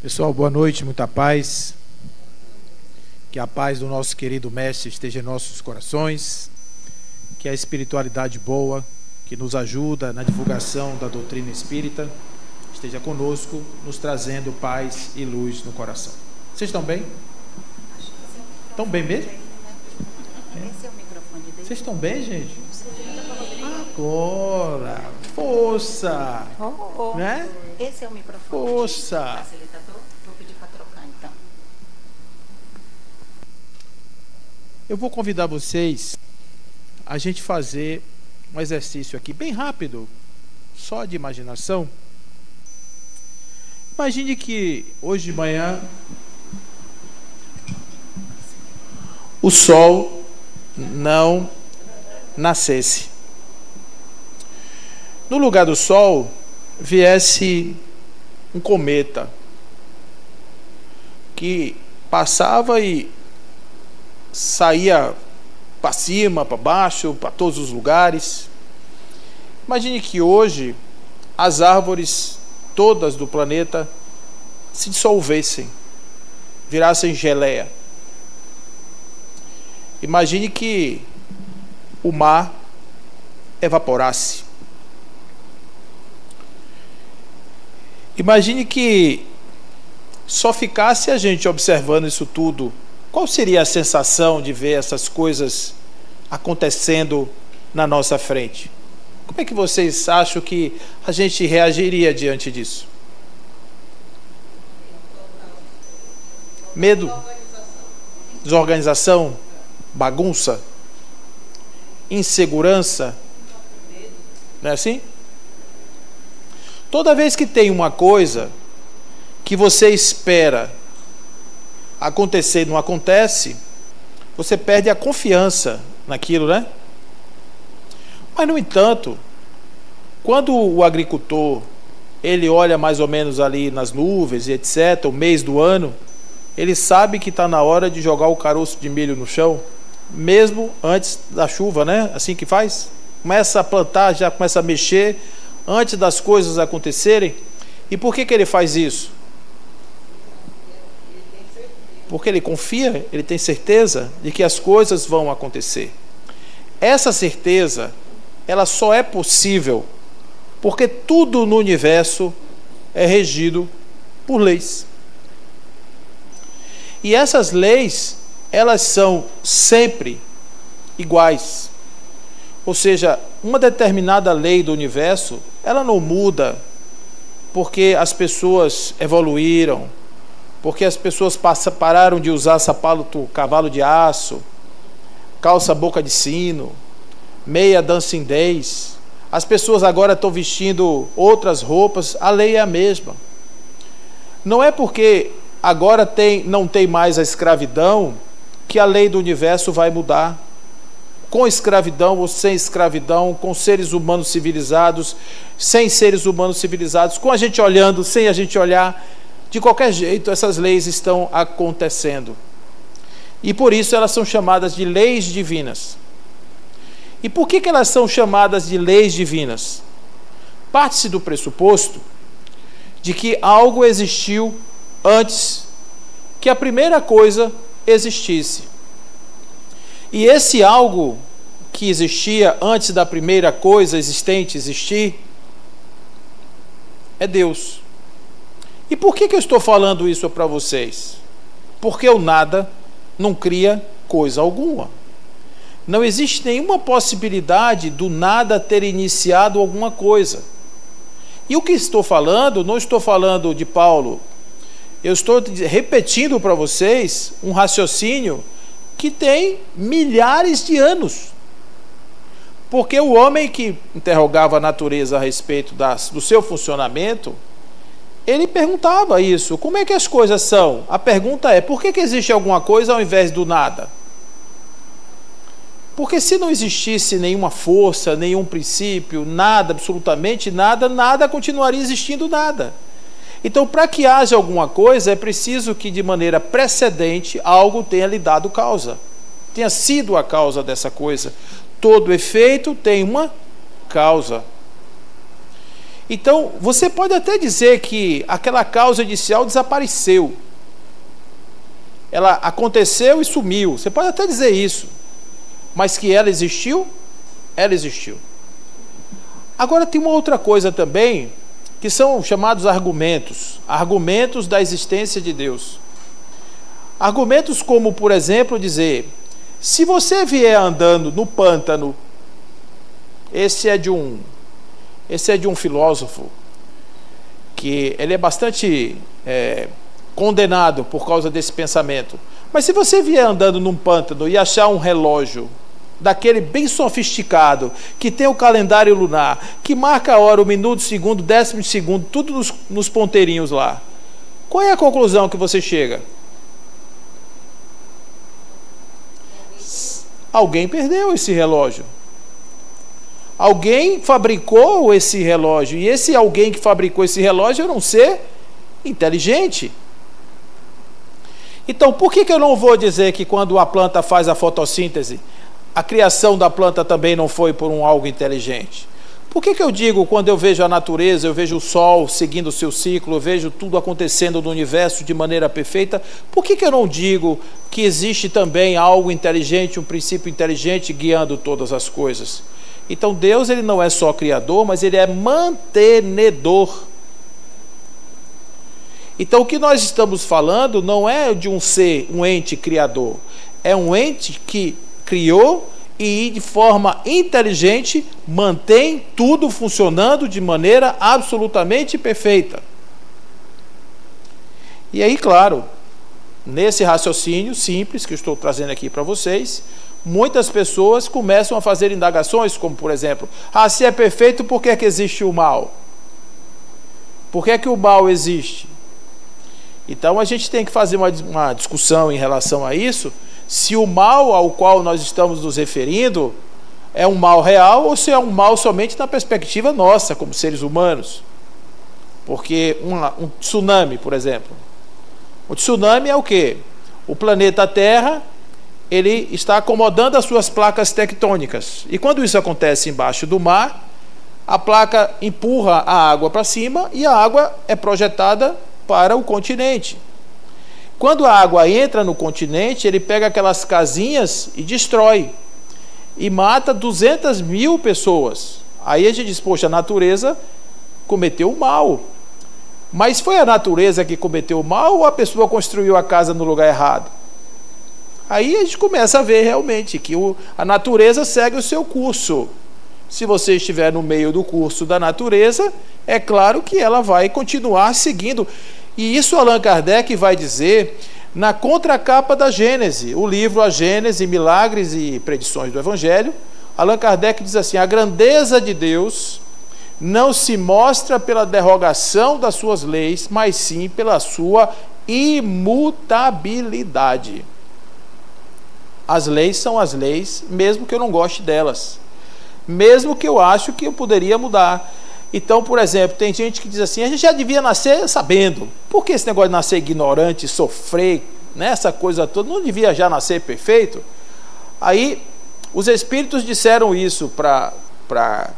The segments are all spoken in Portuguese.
Pessoal, boa noite, muita paz. Que a paz do nosso querido Mestre esteja em nossos corações. Que a espiritualidade boa, que nos ajuda na divulgação da doutrina espírita, esteja conosco, nos trazendo paz e luz no coração. Vocês estão bem? Estão bem mesmo? Esse é o microfone dele. Vocês estão bem, gente? Agora! Força! Né? Esse é o microfone. Força! Facilitador. Vou pedir para trocar, então. Eu vou convidar vocês a gente fazer um exercício aqui bem rápido, só de imaginação. Imagine que hoje de manhã o sol não nascesse. No lugar do sol viesse um cometa que passava e saía para cima, para baixo, para todos os lugares. Imagine que hoje as árvores todas do planeta se dissolvessem, virassem geleia. Imagine que o mar evaporasse. Imagine que só ficasse a gente observando isso tudo. Qual seria a sensação de ver essas coisas acontecendo na nossa frente? Como é que vocês acham que a gente reagiria diante disso? Medo? Desorganização? Bagunça? Insegurança? Não é assim? Toda vez que tem uma coisa que você espera acontecer e não acontece, você perde a confiança naquilo, né? Mas, no entanto, quando o agricultor ele olha mais ou menos ali nas nuvens e etc., o mês do ano, ele sabe que está na hora de jogar o caroço de milho no chão, mesmo antes da chuva, né? Assim que faz. Começa a plantar, já começa a mexer antes das coisas acontecerem. E por que ele faz isso? Porque ele confia, ele tem certeza de que as coisas vão acontecer. Essa certeza, ela só é possível porque tudo no universo é regido por leis. E essas leis, elas são sempre iguais. Ou seja, uma determinada lei do universo, ela não muda porque as pessoas evoluíram, porque as pessoas pararam de usar sapato cavalo de aço, calça boca de sino, meia dancing days. As pessoas agora estão vestindo outras roupas, a lei é a mesma. Não é porque agora não tem mais a escravidão que a lei do universo vai mudar. Com escravidão ou sem escravidão, com seres humanos civilizados, sem seres humanos civilizados, com a gente olhando, sem a gente olhar, de qualquer jeito essas leis estão acontecendo. E por isso elas são chamadas de leis divinas. E por que elas são chamadas de leis divinas? Parte-se do pressuposto de que algo existiu antes que a primeira coisa existisse. E esse algo que existia antes da primeira coisa existente existir é Deus. E por que eu estou falando isso para vocês? Porque o nada não cria coisa alguma. Não existe nenhuma possibilidade do nada ter iniciado alguma coisa. E o que estou falando, não estou falando de Paulo, eu estou repetindo para vocês um raciocínio que tem milhares de anos. Porque o homem que interrogava a natureza a respeito do seu funcionamento, ele perguntava isso: como é que as coisas são? A pergunta é: por que existe alguma coisa ao invés do nada? Porque se não existisse nenhuma força, nenhum princípio, nada, absolutamente nada, nada continuaria existindo nada. Então, para que haja alguma coisa, é preciso que, de maneira precedente, algo tenha lhe dado causa, tenha sido a causa dessa coisa. Todo efeito tem uma causa. Então, você pode até dizer que aquela causa inicial desapareceu. Ela aconteceu e sumiu. Você pode até dizer isso. Mas que ela existiu? Ela existiu. Agora tem uma outra coisa também, que são chamados argumentos. Argumentos da existência de Deus. Argumentos como, por exemplo, dizer: se você vier andando no pântano, esse é de um filósofo, que ele é bastante condenado por causa desse pensamento. Mas se você vier andando num pântano e achar um relógio daquele bem sofisticado, que tem o calendário lunar, que marca a hora, o minuto, o segundo, o décimo de segundo, tudo nos ponteirinhos lá, qual é a conclusão que você chega? Alguém perdeu esse relógio. Alguém fabricou esse relógio. E esse alguém que fabricou esse relógio era um ser inteligente. Então, por que eu não vou dizer que quando a planta faz a fotossíntese, a criação da planta também não foi por algo inteligente? Por que eu digo, quando eu vejo a natureza, eu vejo o sol seguindo o seu ciclo, eu vejo tudo acontecendo no universo de maneira perfeita, por que eu não digo que existe também algo inteligente, um princípio inteligente guiando todas as coisas? Então Deus, ele não é só criador, mas ele é mantenedor. Então o que nós estamos falando não é de um ser, um ente criador, é um ente que criou e de forma inteligente mantém tudo funcionando de maneira absolutamente perfeita. E aí, claro, nesse raciocínio simples que eu estou trazendo aqui para vocês, muitas pessoas começam a fazer indagações, como por exemplo: se é perfeito, por que existe o mal? Por que o mal existe? Então a gente tem que fazer uma discussão em relação a isso, se o mal ao qual nós estamos nos referindo é um mal real ou se é um mal somente na perspectiva nossa, como seres humanos. Porque um tsunami, por exemplo. O tsunami é o quê? O planeta Terra, ele está acomodando as suas placas tectônicas. E quando isso acontece embaixo do mar, a placa empurra a água para cima e a água é projetada para o continente. Quando a água entra no continente, ele pega aquelas casinhas e destrói. E mata 200 mil pessoas. Aí a gente diz: poxa, a natureza cometeu o mal. Mas foi a natureza que cometeu o mal ou a pessoa construiu a casa no lugar errado? Aí a gente começa a ver realmente que a natureza segue o seu curso. Se você estiver no meio do curso da natureza, é claro que ela vai continuar seguindo. E isso Allan Kardec vai dizer na contracapa da Gênese, o livro A Gênese, Milagres e Predições do Evangelho. Allan Kardec diz assim: a grandeza de Deus não se mostra pela derrogação das suas leis, mas sim pela sua imutabilidade. As leis são as leis, mesmo que eu não goste delas, mesmo que eu acho que eu poderia mudar. Então, por exemplo, tem gente que diz assim: a gente já devia nascer sabendo. Por que esse negócio de nascer ignorante, sofrer, né, essa coisa toda? Não devia já nascer perfeito? Aí, os espíritos disseram isso para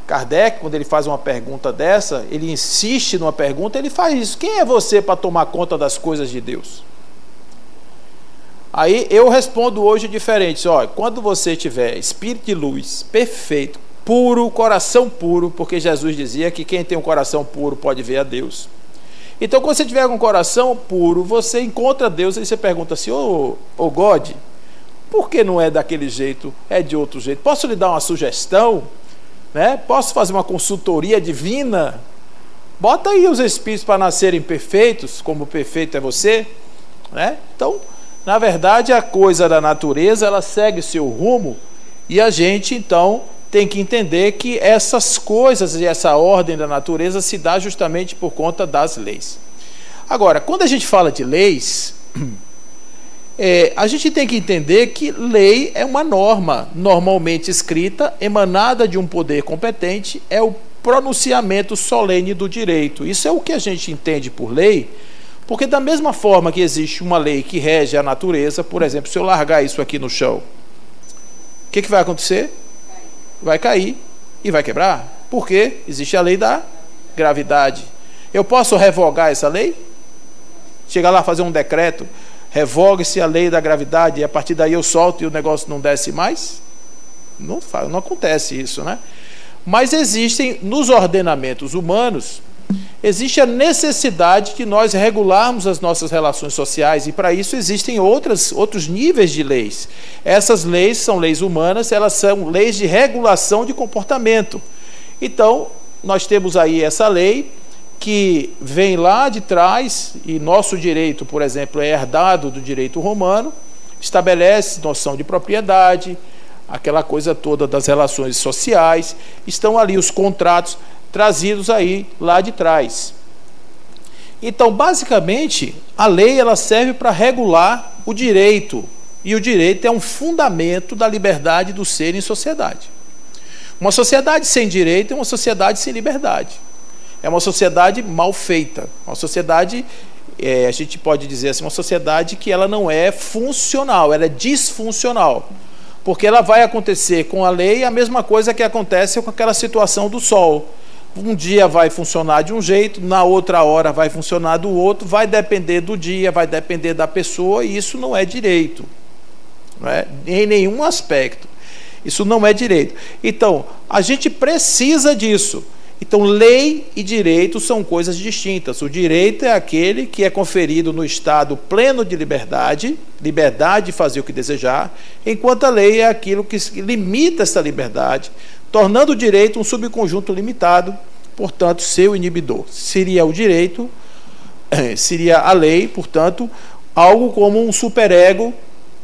Kardec, quando ele faz uma pergunta dessa, ele insiste numa pergunta, ele faz isso: quem é você para tomar conta das coisas de Deus? Aí eu respondo hoje diferente: olha, quando você tiver espírito de luz, perfeito, puro, coração puro, porque Jesus dizia que quem tem um coração puro pode ver a Deus. Então, quando você tiver um coração puro, você encontra Deus e você pergunta assim: ô God, por que não é daquele jeito, é de outro jeito? Posso lhe dar uma sugestão? Né? Posso fazer uma consultoria divina? Bota aí os espíritos para nascerem perfeitos, como perfeito é você. Né? Então, na verdade, a coisa da natureza, ela segue seu rumo e a gente, então, tem que entender que essas coisas e essa ordem da natureza se dá justamente por conta das leis. Agora, quando a gente fala de leis, a gente tem que entender que lei é uma norma normalmente escrita, emanada de um poder competente, é o pronunciamento solene do direito. Isso é o que a gente entende por lei, porque da mesma forma que existe uma lei que rege a natureza, por exemplo, se eu largar isso aqui no chão, o que vai acontecer? Vai cair e vai quebrar. Porque existe a lei da gravidade, eu posso revogar essa lei? Chegar lá, fazer um decreto, revogue-se a lei da gravidade, e a partir daí eu solto e o negócio não desce mais? Não acontece isso, né? Mas existem, nos ordenamentos humanos, existe a necessidade de nós regularmos as nossas relações sociais, e para isso existem outros níveis de leis. Essas leis são leis humanas, elas são leis de regulação de comportamento. Então, nós temos aí essa lei que vem lá de trás, e nosso direito, por exemplo, é herdado do direito romano, estabelece noção de propriedade, aquela coisa toda das relações sociais, estão ali os contratos trazidos aí lá de trás. Então, basicamente, a lei ela serve para regular o direito, e o direito é um fundamento da liberdade do ser em sociedade. Uma sociedade sem direito é uma sociedade sem liberdade. É uma sociedade mal feita, uma sociedade, a gente pode dizer assim, uma sociedade que ela não é funcional, ela é disfuncional. Porque ela vai acontecer com a lei a mesma coisa que acontece com aquela situação do sol. Um dia vai funcionar de um jeito, na outra hora vai funcionar do outro, vai depender do dia, vai depender da pessoa, e isso não é direito, não é? Em nenhum aspecto. Isso não é direito. Então, a gente precisa disso. Então, lei e direito são coisas distintas. O direito é aquele que é conferido no estado pleno de liberdade, liberdade de fazer o que desejar, enquanto a lei é aquilo que limita essa liberdade, tornando o direito um subconjunto limitado, portanto, seu inibidor. Seria o direito, seria a lei, portanto, algo como um superego,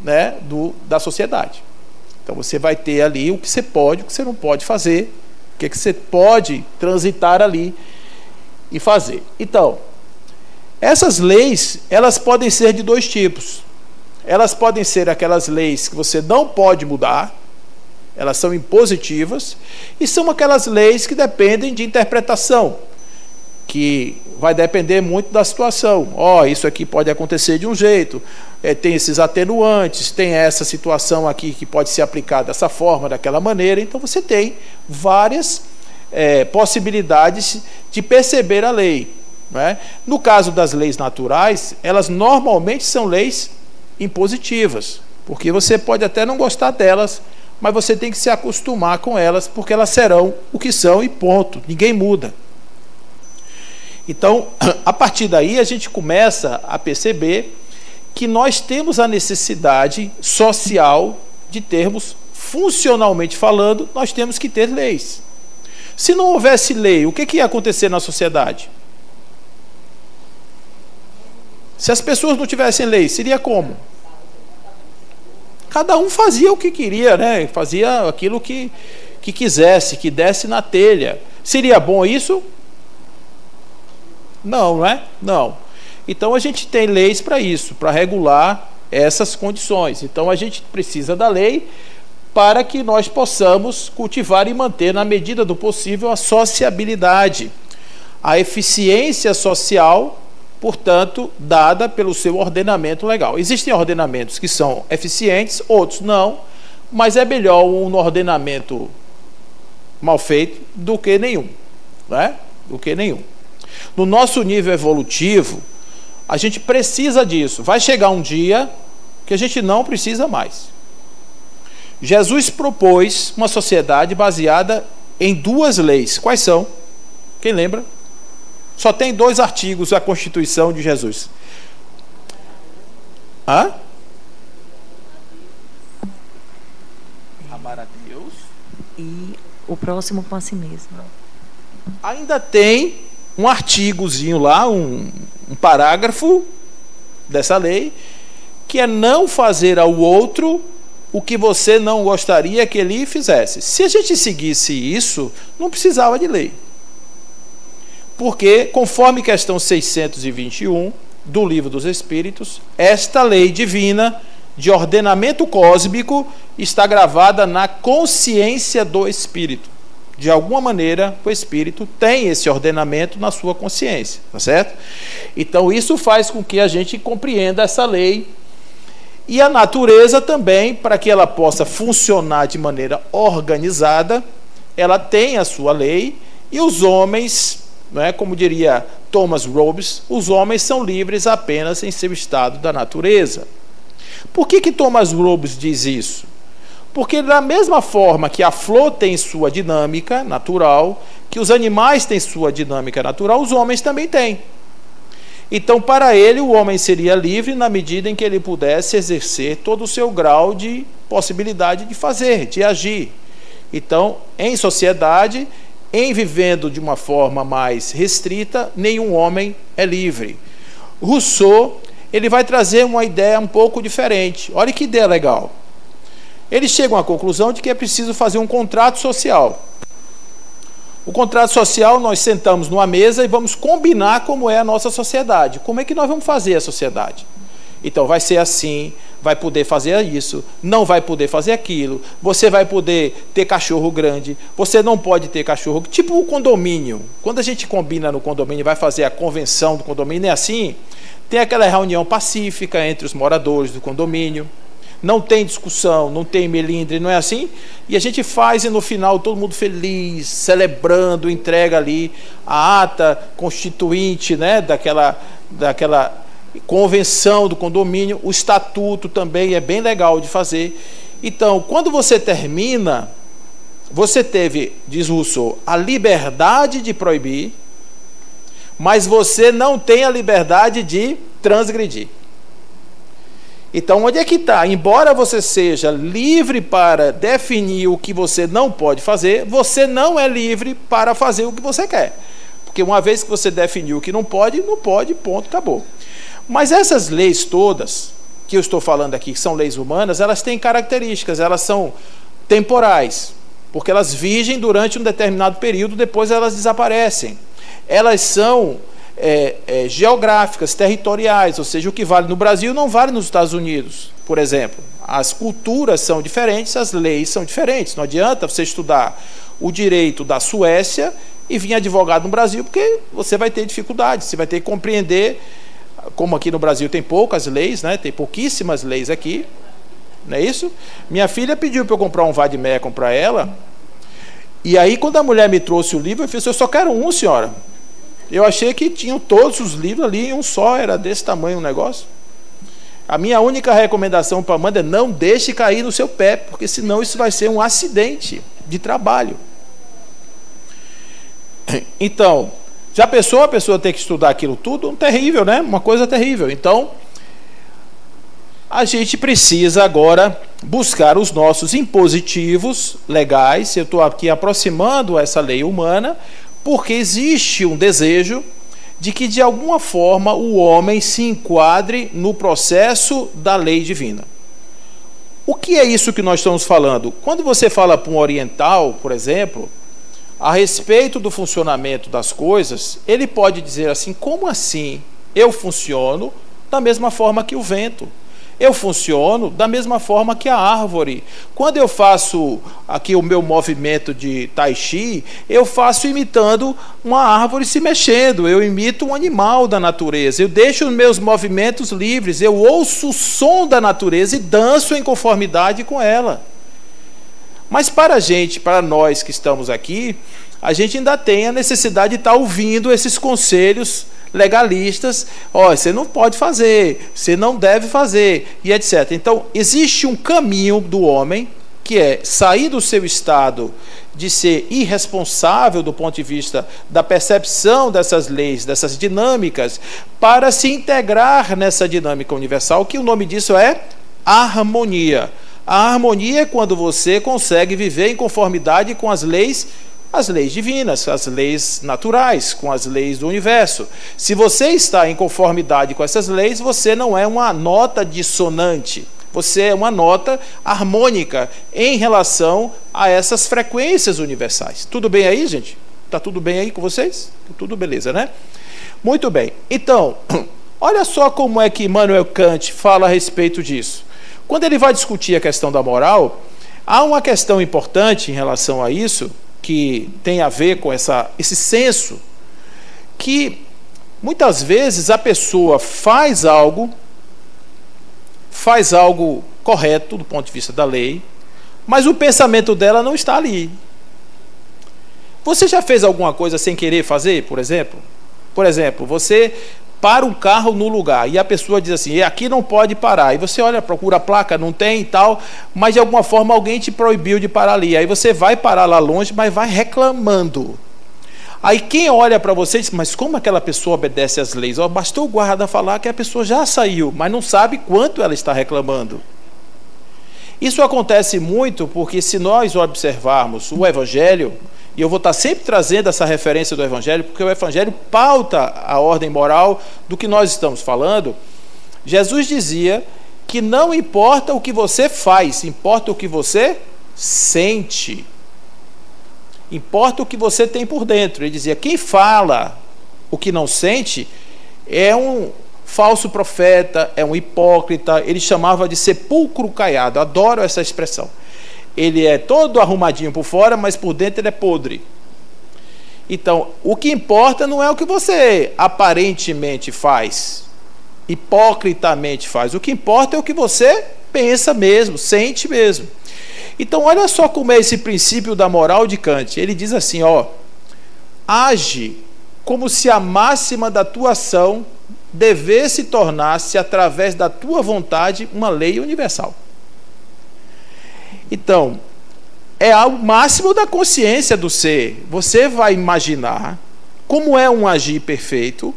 né, da sociedade. Então, você vai ter ali o que você pode, o que você não pode fazer, o que você pode transitar ali e fazer. Então, essas leis, elas podem ser de dois tipos. Elas podem ser aquelas leis que você não pode mudar, elas são impositivas, e são aquelas leis que dependem de interpretação, que vai depender muito da situação. Isso aqui pode acontecer de um jeito, tem esses atenuantes, tem essa situação aqui que pode ser aplicada dessa forma, daquela maneira. Então você tem várias possibilidades de perceber a lei, não é? No caso das leis naturais, elas normalmente são leis impositivas, porque você pode até não gostar delas, mas você tem que se acostumar com elas, porque elas serão o que são e ponto, ninguém muda. Então, a partir daí, a gente começa a perceber que nós temos a necessidade social de termos, funcionalmente falando, nós temos que ter leis. Se não houvesse lei, o que ia acontecer na sociedade? Se as pessoas não tivessem lei, seria como? Cada um fazia o que queria, né? Fazia aquilo que quisesse, que desse na telha. Seria bom isso? Não, não é? Não. Então a gente tem leis para isso, para regular essas condições. Então a gente precisa da lei para que nós possamos cultivar e manter, na medida do possível, a sociabilidade, a eficiência social, portanto, dada pelo seu ordenamento legal. Existem ordenamentos que são eficientes, outros não, mas é melhor um ordenamento mal feito do que nenhum, não é? Do que nenhum. No nosso nível evolutivo, a gente precisa disso. Vai chegar um dia que a gente não precisa mais. Jesus propôs uma sociedade baseada em duas leis. Quais são? Quem lembra? Só tem 2 artigos da Constituição de Jesus. Amar a Deus e o próximo com a si mesmo. Ainda tem um artigozinho lá, um parágrafo dessa lei, que é não fazer ao outro o que você não gostaria que ele fizesse. Se a gente seguisse isso, não precisava de lei. Porque, conforme questão 621 do Livro dos Espíritos, esta lei divina de ordenamento cósmico está gravada na consciência do Espírito. De alguma maneira, o Espírito tem esse ordenamento na sua consciência, tá certo? Então, isso faz com que a gente compreenda essa lei. E a natureza também, para que ela possa funcionar de maneira organizada, ela tem a sua lei, e os homens não é? Como diria Thomas Hobbes, os homens são livres apenas em seu estado da natureza. Por que Thomas Hobbes diz isso? Porque da mesma forma que a flor tem sua dinâmica natural, que os animais têm sua dinâmica natural, os homens também têm. Então, para ele, o homem seria livre na medida em que ele pudesse exercer todo o seu grau de possibilidade de fazer, de agir. Então, em sociedade, em vivendo de uma forma mais restrita, nenhum homem é livre. Rousseau, ele vai trazer uma ideia um pouco diferente. Olha que ideia legal. Eles chegam à conclusão de que é preciso fazer um contrato social. O contrato social, nós sentamos numa mesa e vamos combinar como é a nossa sociedade. Como é que nós vamos fazer a sociedade? Então, vai ser assim, vai poder fazer isso, não vai poder fazer aquilo, você vai poder ter cachorro grande, você não pode ter cachorro... Tipo o condomínio. Quando a gente combina no condomínio, vai fazer a convenção do condomínio, é assim, tem aquela reunião pacífica entre os moradores do condomínio, não tem discussão, não tem melindre, não é assim? E a gente faz e no final todo mundo feliz, celebrando, entrega ali a ata constituinte, né, daquela convenção do condomínio, o estatuto também é bem legal de fazer. Então, quando você termina, você teve, diz Rousseau, a liberdade de proibir, mas você não tem a liberdade de transgredir. Então, onde é que está? Embora você seja livre para definir o que você não pode fazer, você não é livre para fazer o que você quer. Porque uma vez que você definiu o que não pode, ponto, acabou. Mas essas leis todas, que eu estou falando aqui, que são leis humanas, elas têm características, elas são temporais, porque elas vigem durante um determinado período, depois elas desaparecem. Elas são... geográficas, territoriais, ou seja, o que vale no Brasil não vale nos Estados Unidos, por exemplo. As culturas são diferentes, as leis são diferentes. Não adianta você estudar o direito da Suécia e vir advogado no Brasil, porque você vai ter dificuldade, você vai ter que compreender, como aqui no Brasil tem poucas leis, né? Tem pouquíssimas leis aqui, não é isso? Minha filha pediu para eu comprar um vade-mecum para ela, e aí quando a mulher me trouxe o livro, eu disse, eu só quero um, senhora. Eu achei que tinham todos os livros ali em um só, era desse tamanho o negócio. A minha única recomendação para a Amanda é não deixe cair no seu pé, porque senão isso vai ser um acidente de trabalho. Então, já pensou a pessoa ter que estudar aquilo tudo? Terrível, né? Uma coisa terrível. Então, a gente precisa agora buscar os nossos impositivos legais. Eu estou aqui aproximando essa lei humana, porque existe um desejo de que, de alguma forma, o homem se enquadre no processo da lei divina. O que é isso que nós estamos falando? Quando você fala para um oriental, por exemplo, a respeito do funcionamento das coisas, ele pode dizer assim, como assim eu funciono da mesma forma que o vento? Eu funciono da mesma forma que a árvore. Quando eu faço aqui o meu movimento de Tai Chi, eu faço imitando uma árvore se mexendo, eu imito um animal da natureza, eu deixo os meus movimentos livres, eu ouço o som da natureza e danço em conformidade com ela. Mas para a gente, para nós que estamos aqui, a gente ainda tem a necessidade de estar ouvindo esses conselhos legalistas, você não pode fazer, você não deve fazer, e etc. Então, existe um caminho do homem, que é sair do seu estado de ser irresponsável do ponto de vista da percepção dessas leis, dessas dinâmicas, para se integrar nessa dinâmica universal, que o nome disso é harmonia. A harmonia é quando você consegue viver em conformidade com as leis divinas, as leis naturais, com as leis do universo. Se você está em conformidade com essas leis, você não é uma nota dissonante, você é uma nota harmônica em relação a essas frequências universais. Tudo bem aí, gente? Está tudo bem aí com vocês? Tudo beleza, né? Muito bem. Então, olha só como é que Immanuel Kant fala a respeito disso. Quando ele vai discutir a questão da moral, há uma questão importante em relação a isso, que tem a ver com esse senso, que muitas vezes a pessoa faz algo correto do ponto de vista da lei, mas o pensamento dela não está ali. Você já fez alguma coisa sem querer fazer, por exemplo? Por exemplo, você para um carro no lugar e a pessoa diz assim, aqui não pode parar. E você olha, procura a placa, não tem e tal, mas de alguma forma alguém te proibiu de parar ali. Aí você vai parar lá longe, mas vai reclamando. Aí quem olha para você diz, mas como aquela pessoa obedece às leis? Bastou o guarda falar que a pessoa já saiu, mas não sabe quanto ela está reclamando. Isso acontece muito porque se nós observarmos o Evangelho, e eu vou estar sempre trazendo essa referência do Evangelho, porque o Evangelho pauta a ordem moral do que nós estamos falando. Jesus dizia que não importa o que você faz, importa o que você sente. Importa o que você tem por dentro. Ele dizia, quem fala o que não sente é um falso profeta, é um hipócrita. Ele chamava de sepulcro caiado. Adoro essa expressão. Ele é todo arrumadinho por fora, mas por dentro ele é podre. Então, o que importa não é o que você aparentemente faz, hipocritamente faz. O que importa é o que você pensa mesmo, sente mesmo. Então, olha só como é esse princípio da moral de Kant. Ele diz assim, age como se a máxima da tua ação devesse tornar-se, através da tua vontade, uma lei universal. Então, é o máximo da consciência do ser. Você vai imaginar como é um agir perfeito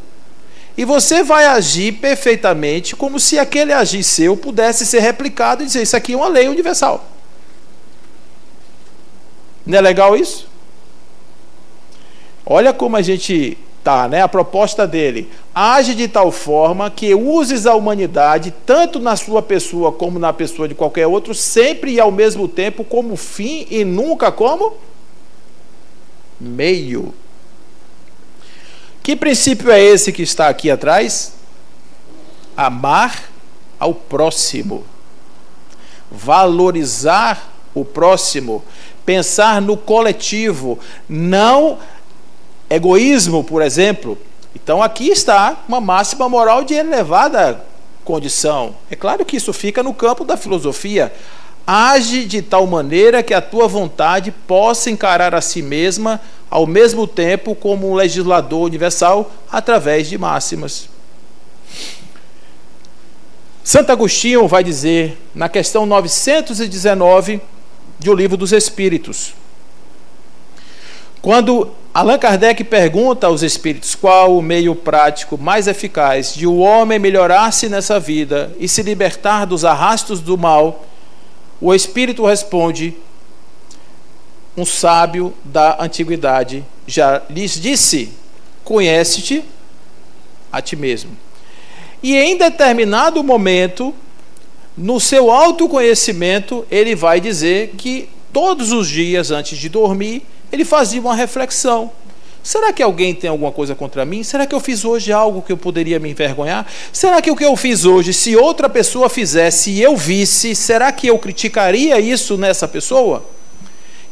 e você vai agir perfeitamente como se aquele agir seu pudesse ser replicado e dizer, isso aqui é uma lei universal. Não é legal isso? Olha como a gente tá, né? A proposta dele. Age de tal forma que uses a humanidade, tanto na sua pessoa como na pessoa de qualquer outro, sempre e ao mesmo tempo como fim e nunca como meio. Que princípio é esse que está aqui atrás? Amar ao próximo. Valorizar o próximo. Pensar no coletivo, não egoísmo, por exemplo. Então aqui está uma máxima moral de elevada condição. É claro que isso fica no campo da filosofia. Age de tal maneira que a tua vontade possa encarar a si mesma ao mesmo tempo como um legislador universal através de máximas. Santo Agostinho vai dizer, na questão 919 do Livro dos Espíritos, quando Allan Kardec pergunta aos espíritos qual o meio prático mais eficaz de o homem melhorar-se nessa vida e se libertar dos arrastos do mal, o espírito responde, um sábio da antiguidade já lhes disse, conhece-te a ti mesmo. E em determinado momento, no seu autoconhecimento, ele vai dizer que todos os dias antes de dormir, ele fazia uma reflexão. Será que alguém tem alguma coisa contra mim? Será que eu fiz hoje algo que eu poderia me envergonhar? Será que o que eu fiz hoje, se outra pessoa fizesse e eu visse, será que eu criticaria isso nessa pessoa?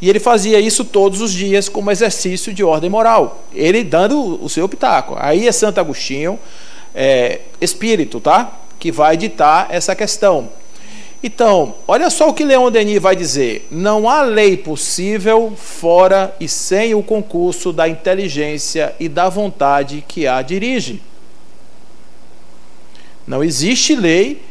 E ele fazia isso todos os dias como exercício de ordem moral. Ele dando o seu pitaco. Aí é Santo Agostinho, espírito, tá? Que vai ditar essa questão. Então, olha só o que Leon Denis vai dizer. Não há lei possível fora e sem o concurso da inteligência e da vontade que a dirige. Não existe lei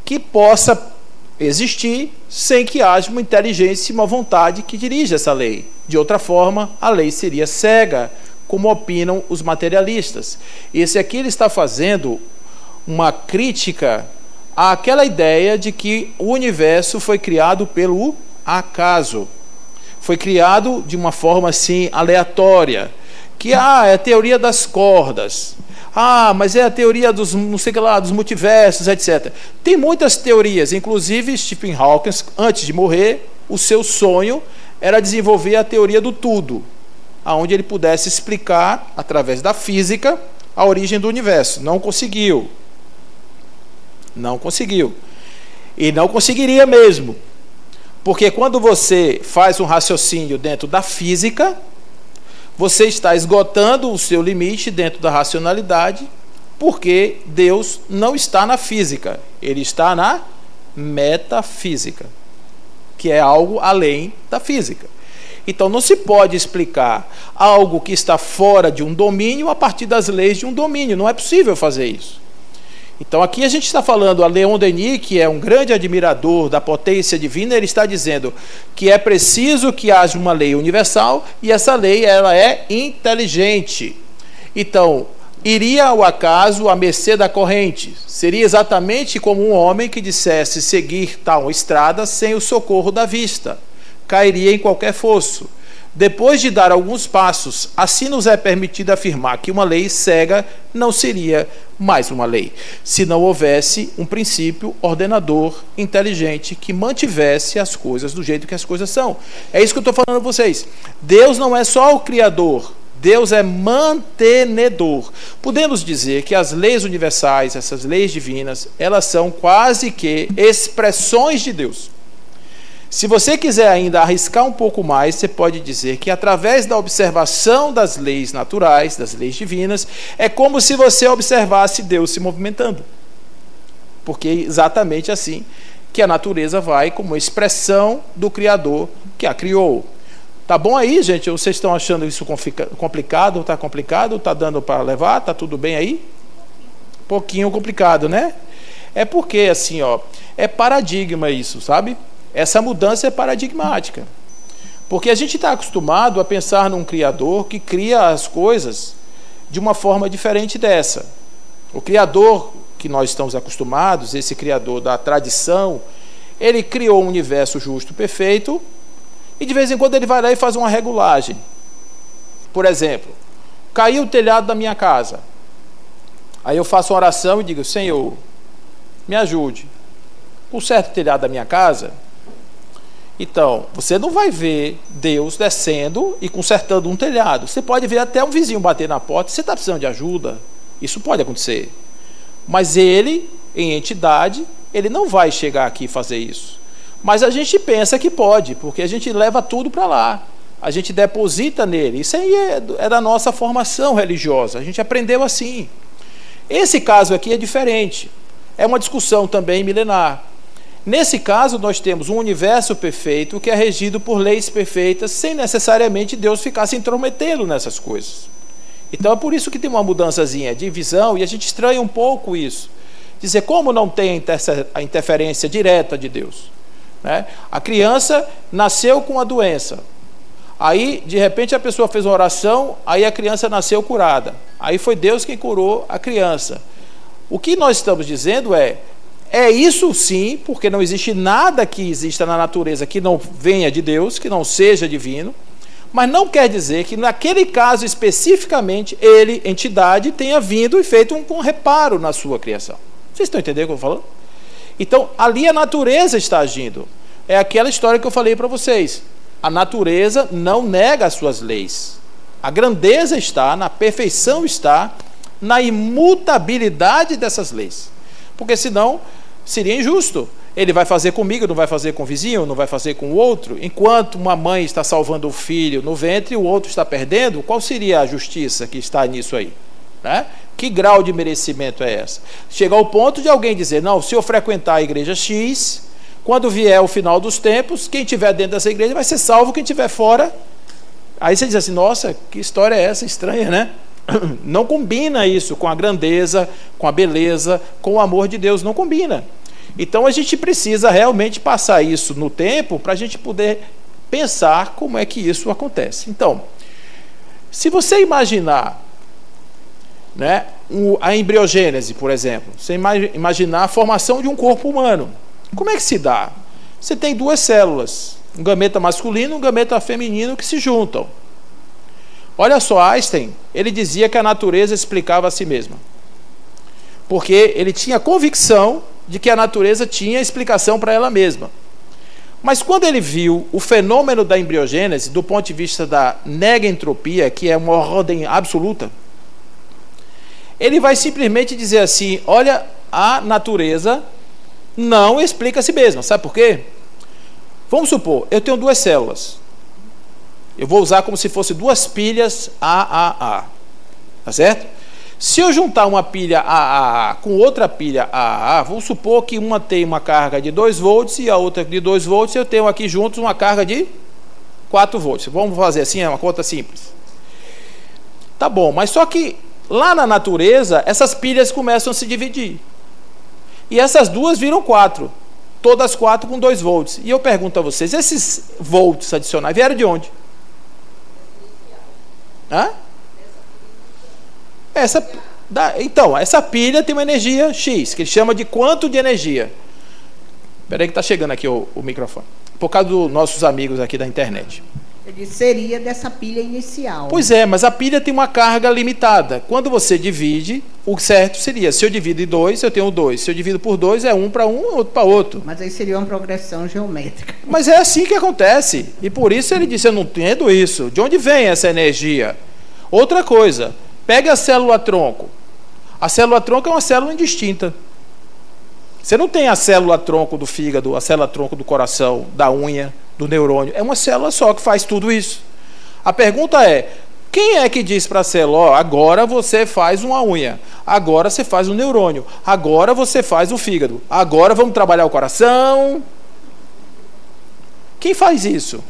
que possa existir sem que haja uma inteligência e uma vontade que dirija essa lei. De outra forma, a lei seria cega, como opinam os materialistas. Esse aqui ele está fazendo uma crítica àquela ideia de que o universo foi criado pelo acaso. Foi criado de uma forma assim aleatória. Que é a teoria das cordas. Mas é a teoria dos, não sei o que lá, dos multiversos, etc. Tem muitas teorias, inclusive Stephen Hawking, antes de morrer, o seu sonho era desenvolver a teoria do tudo, onde ele pudesse explicar, através da física, a origem do universo. Não conseguiu. Não conseguiu. E não conseguiria mesmo. Porque quando você faz um raciocínio dentro da física, você está esgotando o seu limite dentro da racionalidade, porque Deus não está na física, ele está na metafísica, que é algo além da física. Então não se pode explicar algo que está fora de um domínio a partir das leis de um domínio. Não é possível fazer isso. Então aqui a gente está falando, a Leon Denis, que é um grande admirador da potência divina, ele está dizendo que é preciso que haja uma lei universal e essa lei ela é inteligente. Então, iria ao acaso à mercê da corrente. Seria exatamente como um homem que dissesse seguir tal estrada sem o socorro da vista. Cairia em qualquer fosso. Depois de dar alguns passos, assim nos é permitido afirmar que uma lei cega não seria mais uma lei, se não houvesse um princípio ordenador, inteligente, que mantivesse as coisas do jeito que as coisas são. É isso que eu estou falando a vocês. Deus não é só o Criador, Deus é mantenedor. Podemos dizer que as leis universais, essas leis divinas, elas são quase que expressões de Deus. Se você quiser ainda arriscar um pouco mais, você pode dizer que através da observação das leis naturais, das leis divinas, é como se você observasse Deus se movimentando. Porque é exatamente assim que a natureza vai como expressão do Criador que a criou. Tá bom aí, gente? Vocês estão achando isso complicado? Está complicado? Está dando para levar? Está tudo bem aí? Pouquinho complicado, né? É porque, assim, ó, é paradigma isso, sabe? Essa mudança é paradigmática. Porque a gente está acostumado a pensar num Criador que cria as coisas de uma forma diferente dessa. O Criador que nós estamos acostumados, esse Criador da tradição, ele criou um universo justo, perfeito, e de vez em quando ele vai lá e faz uma regulagem. Por exemplo, caiu o telhado da minha casa. Aí eu faço uma oração e digo, Senhor, me ajude. Conserta o telhado da minha casa. Então, você não vai ver Deus descendo e consertando um telhado. Você pode ver até um vizinho bater na porta. Você está precisando de ajuda? Isso pode acontecer. Mas ele, em entidade, ele não vai chegar aqui e fazer isso. Mas a gente pensa que pode, porque a gente leva tudo para lá. A gente deposita nele. Isso aí é da nossa formação religiosa. A gente aprendeu assim. Esse caso aqui é diferente. É uma discussão também milenar. Nesse caso, nós temos um universo perfeito que é regido por leis perfeitas, sem necessariamente Deus ficar se intrometendo nessas coisas. Então é por isso que tem uma mudançazinha de visão, e a gente estranha um pouco isso. Dizer, como não tem a interferência direta de Deus? Né? A criança nasceu com a doença. Aí, de repente, a pessoa fez uma oração, aí a criança nasceu curada. Aí foi Deus quem curou a criança. O que nós estamos dizendo é isso sim, porque não existe nada que exista na natureza que não venha de Deus, que não seja divino, mas não quer dizer que naquele caso especificamente ele, entidade, tenha vindo e feito um reparo na sua criação. Vocês estão entendendo o que eu estou falando? Então, ali a natureza está agindo. É aquela história que eu falei para vocês. A natureza não nega as suas leis. A grandeza está, na perfeição está, na imutabilidade dessas leis. Porque senão seria injusto. Ele vai fazer comigo, não vai fazer com o vizinho, não vai fazer com o outro. Enquanto uma mãe está salvando o filho no ventre e o outro está perdendo, qual seria a justiça que está nisso aí? Né? Que grau de merecimento é essa? Chega ao ponto de alguém dizer, não, se eu frequentar a igreja X, quando vier o final dos tempos, quem estiver dentro dessa igreja vai ser salvo, quem estiver fora. Aí você diz assim, nossa, que história é essa estranha, né? Não combina isso com a grandeza, com a beleza, com o amor de Deus, não combina. Então a gente precisa realmente passar isso no tempo para a gente poder pensar como é que isso acontece. Então, se você imaginar, né, a embriogênese, por exemplo, você imaginar a formação de um corpo humano, como é que se dá? Você tem duas células, um gameta masculino e um gameta feminino que se juntam. Olha só, Einstein, ele dizia que a natureza explicava a si mesma. Porque ele tinha convicção de que a natureza tinha explicação para ela mesma. Mas quando ele viu o fenômeno da embriogênese, do ponto de vista da negentropia, que é uma ordem absoluta, ele vai simplesmente dizer assim, olha, a natureza não explica a si mesma. Sabe por quê? Vamos supor, eu tenho duas células. Eu vou usar como se fosse duas pilhas AAA. Tá certo? Se eu juntar uma pilha AAA com outra pilha AAA, vamos supor que uma tem uma carga de 2 volts e a outra de 2 volts, eu tenho aqui juntos uma carga de 4 volts. Vamos fazer assim, é uma conta simples. Tá bom, mas só que lá na natureza, essas pilhas começam a se dividir. E essas duas viram 4. Todas 4 com 2 volts. E eu pergunto a vocês, esses volts adicionais vieram de onde? Hã? Então, essa pilha tem uma energia X, que ele chama de quanto de energia. Espera aí que está chegando aqui o microfone. Por causa dos nossos amigos aqui da internet. Ele seria dessa pilha inicial. Pois é, mas a pilha tem uma carga limitada. Quando você divide, o certo seria, se eu divido em 2, eu tenho 2. Se eu divido por 2, é um para um, outro para outro. Mas aí seria uma progressão geométrica. Mas é assim que acontece. E por isso ele disse, eu não entendo isso. De onde vem essa energia? Outra coisa, pega a célula-tronco. A célula-tronco é uma célula indistinta. Você não tem a célula-tronco do fígado, a célula-tronco do coração, da unha, do neurônio. É uma célula só que faz tudo isso. A pergunta é, quem é que diz para a célula, ó, agora você faz uma unha, agora você faz um neurônio, agora você faz o fígado, agora vamos trabalhar o coração? Quem faz isso?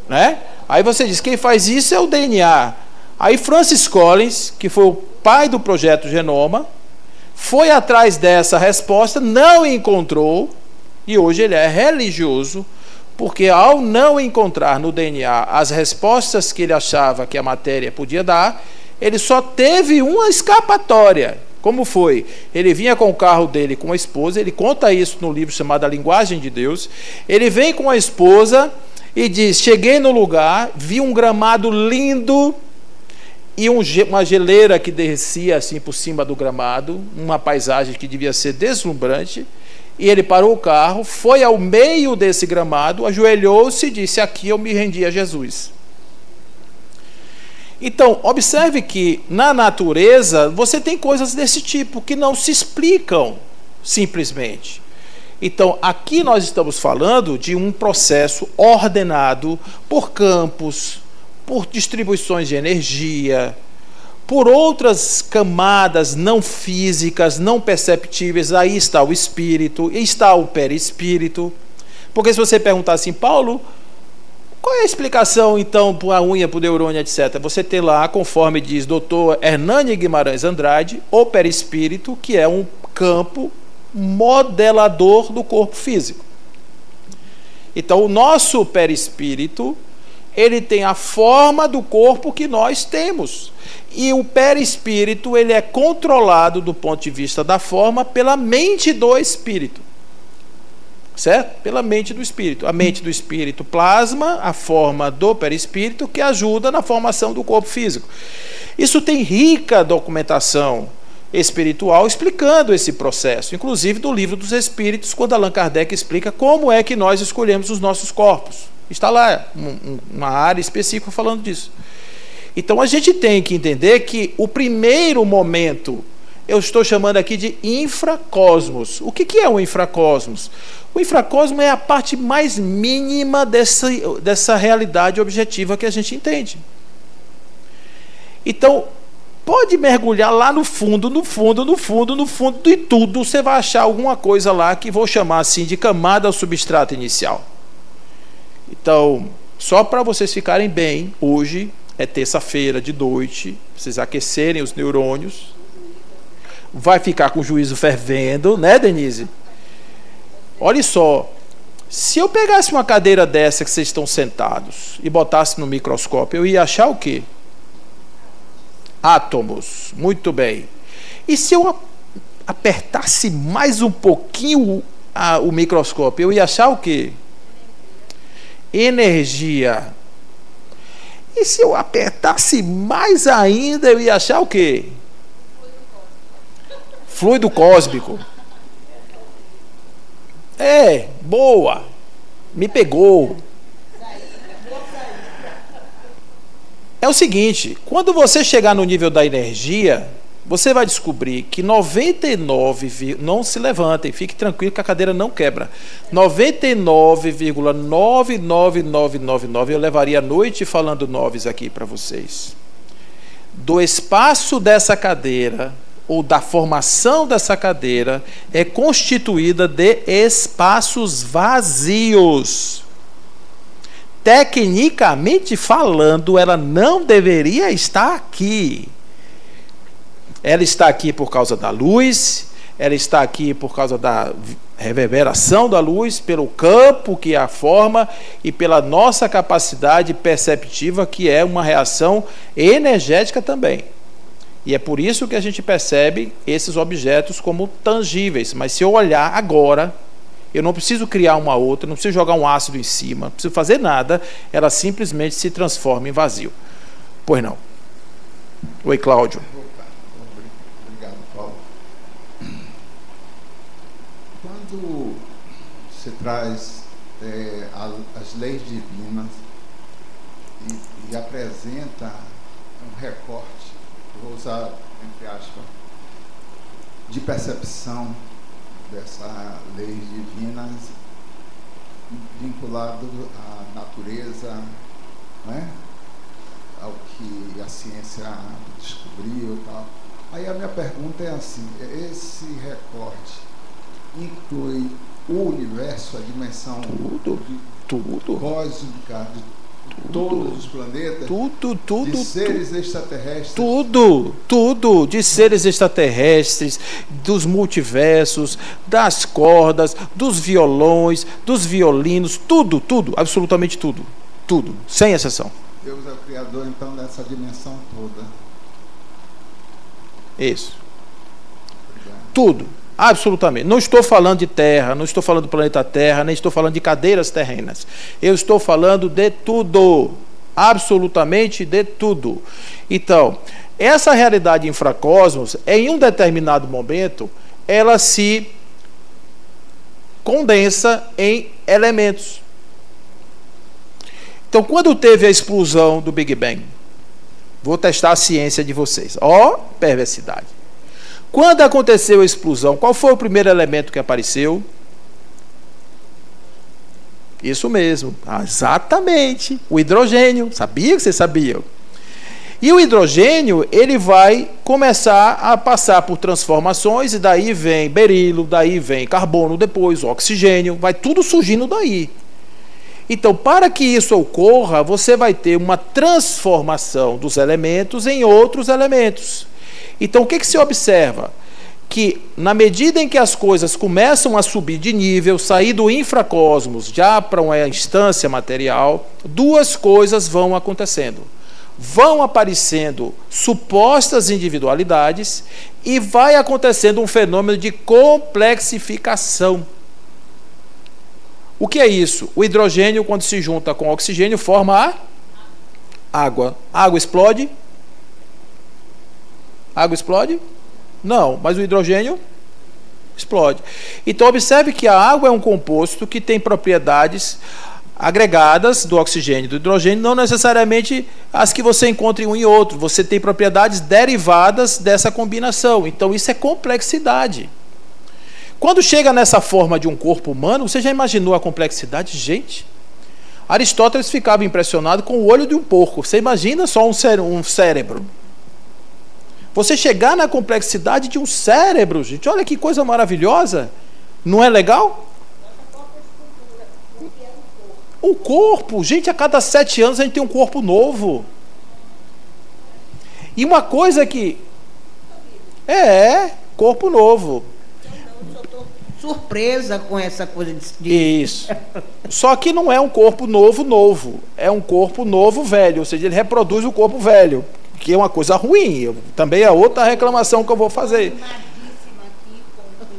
Né? Aí você diz, quem faz isso é o DNA. Aí Francis Collins, que foi o pai do projeto Genoma, foi atrás dessa resposta, não encontrou, e hoje ele é religioso, porque ao não encontrar no DNA as respostas que ele achava que a matéria podia dar, ele só teve uma escapatória. Como foi? Ele vinha com o carro dele com a esposa, ele conta isso no livro chamado A Linguagem de Deus, ele vem com a esposa e diz, cheguei no lugar, vi um gramado lindo, e uma geleira que descia assim por cima do gramado, uma paisagem que devia ser deslumbrante, e ele parou o carro, foi ao meio desse gramado, ajoelhou-se e disse, aqui eu me rendi a Jesus. Então, observe que na natureza você tem coisas desse tipo, que não se explicam simplesmente. Então, aqui nós estamos falando de um processo ordenado por campos, por distribuições de energia, por outras camadas não físicas, não perceptíveis. Aí está o espírito, está o perispírito. Porque se você perguntar assim, Paulo, qual é a explicação então para a unha, para o neurônio, etc. Você tem lá, conforme diz Dr. Hernani Guimarães Andrade, o perispírito, que é um campo modelador do corpo físico. Então, o nosso perispírito, ele tem a forma do corpo que nós temos. E o perispírito, ele é controlado do ponto de vista da forma pela mente do espírito. Certo? Pela mente do espírito. A mente do espírito plasma a forma do perispírito que ajuda na formação do corpo físico. Isso tem rica documentação espiritual explicando esse processo, inclusive do Livro dos Espíritos, quando Allan Kardec explica como é que nós escolhemos os nossos corpos. Está lá uma área específica falando disso. Então a gente tem que entender que o primeiro momento, eu estou chamando aqui de infracosmos. O que é o infracosmos? O infracosmos é a parte mais mínima dessa realidade objetiva que a gente entende. Então, pode mergulhar lá no fundo de tudo, você vai achar alguma coisa lá que vou chamar assim de camada ou substrato inicial. Então, só para vocês ficarem bem, hoje é terça-feira de noite, vocês aquecerem os neurônios, vai ficar com o juízo fervendo, né, Denise? Olha só, se eu pegasse uma cadeira dessa que vocês estão sentados e botasse no microscópio, eu ia achar o quê? Átomos, muito bem. E se eu apertasse mais um pouquinho o microscópio, eu ia achar o quê? Energia. E se eu apertasse mais ainda, eu ia achar o quê? Fluido cósmico. É, boa. Me pegou. É o seguinte, quando você chegar no nível da energia, você vai descobrir que 99, não se levantem, fique tranquilo que a cadeira não quebra, 99,99999, eu levaria a noite falando noves aqui para vocês, do espaço dessa cadeira, ou da formação dessa cadeira, é constituída de espaços vazios. tecnicamente falando, ela não deveria estar aqui. Ela está aqui por causa da luz, ela está aqui por causa da reverberação da luz, pelo campo que a forma e pela nossa capacidade perceptiva, que é uma reação energética também. E é por isso que a gente percebe esses objetos como tangíveis. Mas se eu olhar agora, eu não preciso criar uma outra, não preciso jogar um ácido em cima, não preciso fazer nada, ela simplesmente se transforma em vazio. Pois não. Oi, Cláudio. Obrigado, Paulo. Quando você traz as leis divinas e apresenta um recorte, vou usar entre aspas, de percepção dessas leis divinas vinculado à natureza, né? Ao que a ciência descobriu e tal. Aí a minha pergunta é assim, esse recorte inclui o universo, a dimensão cósmica de todos os planetas, de seres extraterrestres, tudo de seres extraterrestres, dos multiversos, das cordas, dos violões, dos violinos, tudo, absolutamente tudo, sem exceção. Deus é o criador então dessa dimensão toda. Isso. Obrigado. Tudo. Absolutamente. Não estou falando de Terra, não estou falando do planeta Terra, nem estou falando de cadeiras terrenas. Eu estou falando de tudo. Absolutamente de tudo. Então, essa realidade infracosmos, em um determinado momento, ela se condensa em elementos. Então, quando teve a explosão do Big Bang, vou testar a ciência de vocês. Ó, perversidade. Quando aconteceu a explosão, qual foi o primeiro elemento que apareceu? Isso mesmo, exatamente, o hidrogênio. Sabia que vocês sabiam? E o hidrogênio, ele vai começar a passar por transformações, e daí vem berilo, daí vem carbono, depois oxigênio, vai tudo surgindo daí. Então, para que isso ocorra, você vai ter uma transformação dos elementos em outros elementos. Então, o que se observa? Que, na medida em que as coisas começam a subir de nível, sair do infracosmos já para uma instância material, duas coisas vão acontecendo. Vão aparecendo supostas individualidades e vai acontecendo um fenômeno de complexificação. O que é isso? O hidrogênio, quando se junta com o oxigênio, forma a água. A água explode? A água explode? Não, mas o hidrogênio explode. Então, observe que a água é um composto que tem propriedades agregadas do oxigênio e do hidrogênio, não necessariamente as que você encontra em um e outro. Você tem propriedades derivadas dessa combinação. Então, isso é complexidade. Quando chega nessa forma de um corpo humano, você já imaginou a complexidade? Gente, Aristóteles ficava impressionado com o olho de um porco. Você imagina só um cérebro. Você chegar na complexidade de um cérebro, gente, olha que coisa maravilhosa. Não é legal? O corpo, gente, a cada 7 anos a gente tem um corpo novo. E uma coisa que... corpo novo. Eu estou surpresa com essa coisa de... Isso. Só que não é um corpo novo. É um corpo novo velho. Ou seja, ele reproduz o corpo velho. Que é uma coisa ruim. Também é outra reclamação que eu vou fazer.